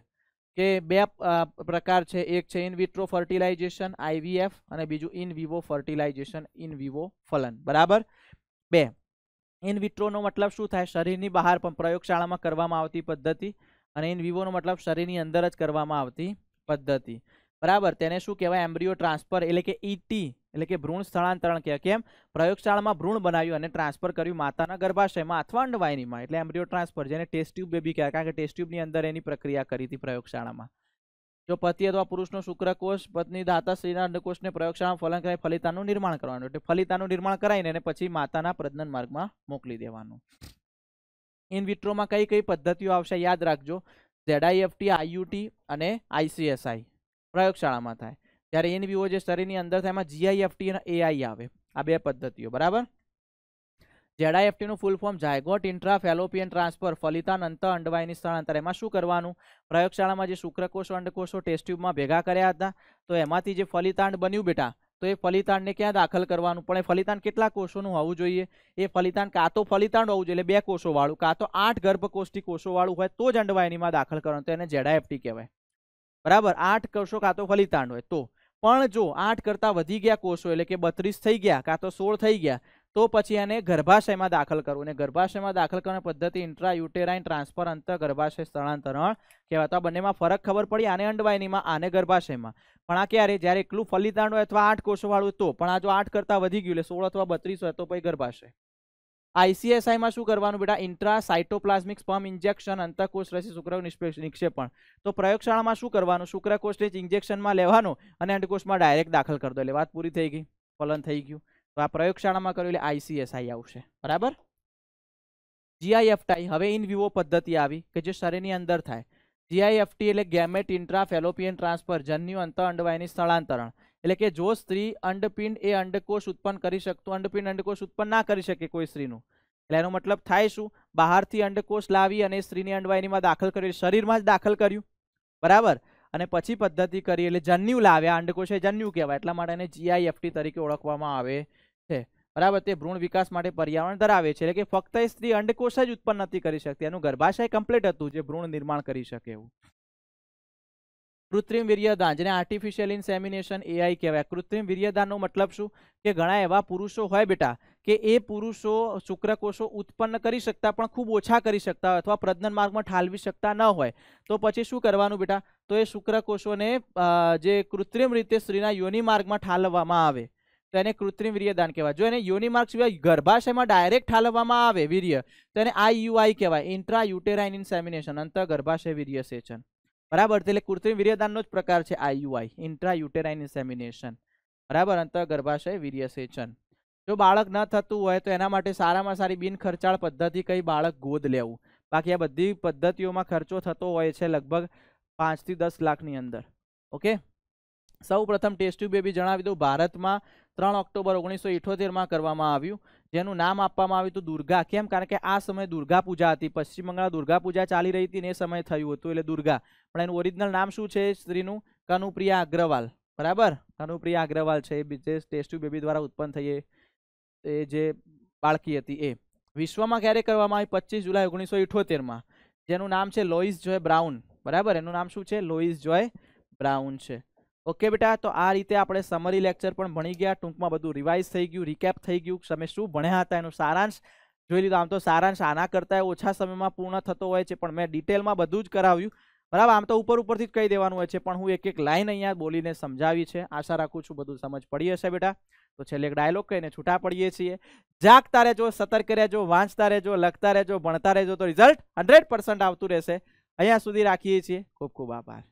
S1: કે 2 પ્રકાર છે. એક છે ઇન વિટ્રો ફર્ટિલાઇઝેશન IVF અને બીજું in vivo fertilization in vivo ફલન. બરાબર. 2 ઇન વિટ્રોનો મતલબ શું થાય? શરીરની બહાર પણ પ્રયોગશાળામાં કરવામાં આવતી પદ્ધતિ, અને ઇન વિવોનો મતલબ શરીરની અંદર જ કરવામાં આવતી પદ્ધતિ. બરાબર. તેને શું કહેવાય? એમ્બ્રિયો ટ્રાન્સફર એટલે કે ET એટલે કે ભ્રૂણ સ્થળાંતરણ કહેવાય. કેમ? પ્રયોગશાળામાં ભ્રૂણ બનાવ્યું અને ટ્રાન્સફર કર્યું માતાના ગર્ભાશયમાં અથવા અંડવાહિનીમાં, એટલે એમ્બ્રિયો ટ્રાન્સફર, જેને ટેસ્ટ ટ્યુબ બેબી કહેવાય, કારણ કે ટેસ્ટ ટ્યુબની અંદર એની પ્રક્રિયા કરી હતી પ્રયોગશાળામાં. જો પતિ અથવા પુરુષનો શુક્રકોષ પત્ની દાતા સ્ત્રીના અંડકોષને પ્રયોગશાળામાં ફલન કરાવી ફલિતાનું નિર્માણ કરવાનું, એટલે ફલિતાનું નિર્માણ કરાવીને એને પછી માતાના પ્રજનન માર્ગમાં મોકલી દેવાનું. ઇન વિટ્રોમાં કઈ કઈ પદ્ધતિઓ આવશે યાદ રાખજો? ZIFT, IUT અને ICSI પ્રયોગશાળામાં થાય. જ્યારે ઇન વિવો જે શરીરની અંદર થાય એમાં GIFT અને AI આવે. આ 2 પદ્ધતિઓ. બરાબર. ZIFT નું full form zygote intra fallopian transfer, ફલિતાનંત અંડવાહિની સ્થળાંતર. એમાં શું કરવાનું? પ્રયોગશાળામાં જે શુક્રકોષો અંડકોષો ટેસ્ટ ટ્યુબમાં ભેગા કર્યા હતા, તો એમાંથી જે ફલિતાંડ બન્યું બેટા, તો એ ફલિતાંડને ક્યાં દાખલ કરવાનું? પણ એ ફલિતાંડ કેટલા કોષોનું હોવું જોઈએ? એ ફલિતાંડ કાં તો ફલિતાંડ હોવું જોઈએ એટલે 2 કોષો વાળું, કાં તો 8 ગર્ભકોષ્ઠી કોષો વાળું હોય તો જ અંડવાહિનીમાં દાખલ કરવાનું, તો એને ZIFT કહેવાય. બરાબર 8 કોષો કાં તો ફલિતાંડ હોય તો પણ જો 8 કરતા વધી ગયા કોષો એટલે કે 32 થઈ ગયા કાં તો 16 થઈ ગયા તો પછી એને ગર્ભાશયમાં દાખલ કરવું અને ગર્ભાશયમાં દાખલ કરવાની પદ્ધતિ ઇન્ટ્રાયુટેરાઇન ટ્રાન્સફર અંતર ગર્ભાશય સ્થળાંતરણ કહેવાય. તો આ બંનેમાં ફરક ખબર પડી, આને અંડવાહિનીમાં આને ગર્ભાશયમાં. પણ આ ક્યારે, જ્યારે એકલું ફલિતાંડ હોય અથવા 8 કોષો વાળું તો, પણ આ જો 8 કરતા વધી ગયું એટલે 16 અથવા 32 હોય તો પછી ગર્ભાશય. આઈસીએસઆઈમાં શું કરવાનું બેટા, ઇન્ટ્રાસાઇટોપ્લાઝમિક સ્પર્મ ઇન્જેક્શન અંતઃકોષ રસી શુક્રાણુ નિક્ષેપણ. તો પ્રયોગશાળામાં શું કરવાનું, શુક્રકોષને ઇન્જેક્શનમાં લેવાનું અને અંડકોષમાં ડાયરેક્ટ દાખલ કરી દો એટલે વાત પૂરી થઈ ગઈ, ફલન થઈ ગયું. તો આ પ્રયોગશાળામાં કર્યું એટલે આઈસીએસઆઈ આવશે. બરાબર. જીઆઈએફટી હવે ઇન વિવો પદ્ધતિ આવી કે જે શરીરની અંદર થાય. જીઆઈએફટી એટલે ગેમેટ ઇન્ટ્રા ફેલોપિયન ટ્રાન્સફર, જન્યુ અંતઃ અંડવાહિની સ્થળાંતરણ. એટલે કે જો સ્ત્રી અંડપિંડ એ અંડકોષ ઉત્પન્ન કરી શકતું અંડપિંડ અંડકોષ ઉત્પન્ન ના કરી શકે કોઈ સ્ત્રીનું, એટલે એનો મતલબ થાય શું, બહારથી અંડકોષ લાવી અને સ્ત્રીની અંડવાહિનીમાં દાખલ કર્યું, શરીરમાં જ દાખલ કર્યું. બરાબર. અને પછી પદ્ધતિ કરી એટલે જન્યુ લાવ્યા, અંડકોષ એ જન્યુ કહેવાય, એટલા માટે એને જીઆઈએફટી તરીકે ઓળખવામાં આવે છે. બરાબર. તે ભ્રૂણ વિકાસ માટે પર્યાવરણ ધરાવે છે, એટલે કે ફક્ત એ સ્ત્રી અંડકોષ જ ઉત્પન્ન નથી કરી શકતી, એનું ગર્ભાશય કમ્પ્લીટ હતું જે ભ્રૂણ નિર્માણ કરી શકે એવું. કૃત્રિમ વીર્યદાન જેને આર્ટિફિશિયલ ઇન્સેમિનેશન એઆઈ કહેવાય. કૃત્રિમ વીર્યદાનનો મતલબ શું કે ઘણા એવા પુરુષો હોય બેટા કે એ પુરુષો શુક્રકોષો ઉત્પન્ન કરી શકતા પણ ખૂબ ઓછા કરી શકતા હોય અથવા પ્રજનન માર્ગમાં ઠાલવી શકતા ન હોય, તો પછી શું કરવાનું બેટા, તો એ શુક્રકોષોને જે કૃત્રિમ રીતે સ્ત્રીના યોનિ માર્ગમાં ઠાલવવામાં આવે તો એને કૃત્રિમ વીર્યદાન કહેવાય. જો એને યોનિ માર્ગ સિવાય ગર્ભાશયમાં ડાયરેક્ટ ઠાલવવામાં આવે વીર્ય તો એને આઈયુઆઈ કહેવાય, ઇન્ટ્રાયુટેરાઇન ઇન્સેમિનેશન અંતઃ ગર્ભાશય વીર્ય સેચન. બરાબર. એટલે કૃત્રિમ વીર્યદાનનો જ પ્રકાર છે આઈયુઆઈ, ઇન્ટ્રાયુટેરાઇન ઇન્સેમિનેશન. બરાબર. અંતઃ ગર્ભાશય વીર્ય સેચન. જો બાળક ન થતું હોય તો એના માટે સારામાં સારી બિન ખર્ચાળ પદ્ધતિ કઈ, બાળક ગોદ લેવું. બાકી આ બધી પદ્ધતિઓમાં ખર્ચો થતો હોય છે લગભગ 5 થી 10 લાખની અંદર. ઓકે. સૌ પ્રથમ ટેસ્ટ ટ્યુબ બેબી જણાવી દઉં, ભારતમાં 3 ઓક્ટોબર 1978 કરવામાં આવ્યું, જેનું નામ આપવામાં આવ્યું હતું દુર્ગા. કેમ? કારણ કે આ સમયે દુર્ગા પૂજા હતી, પશ્ચિમ બંગાળ દુર્ગા પૂજા ચાલી રહી હતી ને એ સમયે થયું હતું એટલે દુર્ગા. પણ એનું ઓરિજિનલ નામ શું છે સ્ત્રીનું? કનુપ્રિયા અગ્રવાલ. બરાબર. કનુપ્રિયા અગ્રવાલ છે એ જે ટેસ્ટ ટ્યુબ બેબી દ્વારા ઉત્પન્ન થઈ એ જે બાળકી હતી એ. વિશ્વમાં ક્યારે કરવામાં આવી? 25 જુલાઈ 1978, જેનું નામ છે લોઇસ જોય બ્રાઉન. બરાબર. એનું નામ શું છે? લોઇસ જોય બ્રાઉન છે. ઓકે બેટા. તો આ રીતે આપણે સમરી લેક્ચર પણ ભણી ગયા, ટૂંકમાં બધું રિવાઇઝ થઈ ગયું, રિકેપ થઈ ગયું, તમે શું ભણ્યા હતા એનો સારાંશ જોઈ લીધો. આમ તો સારાંશ આના કરતાં ઓછા સમયમાં પૂર્ણ થતો હોય છે, પણ મેં ડિટેલમાં બધું જ કરાવ્યું. બરાબર. આમ તો ઉપરથી જ કહી દેવાનું હોય છે, પણ હું એક એક લાઈન અહીંયા બોલીને સમજાવી છે. આશા રાખું છું બધું સમજ પડી હશે બેટા. તો છેલ્લે એક ડાયલોગ કહીને છૂટા પડીએ છીએ. જાગતા રહેજો, સતર્ક રહેજો, વાંચતા રહેજો, લખતા રહેજો, ભણતા રહેજો, તો રિઝલ્ટ 100% આવતું રહેશે. અહીંયા સુધી રાખીએ છીએ. ખૂબ ખૂબ આભાર.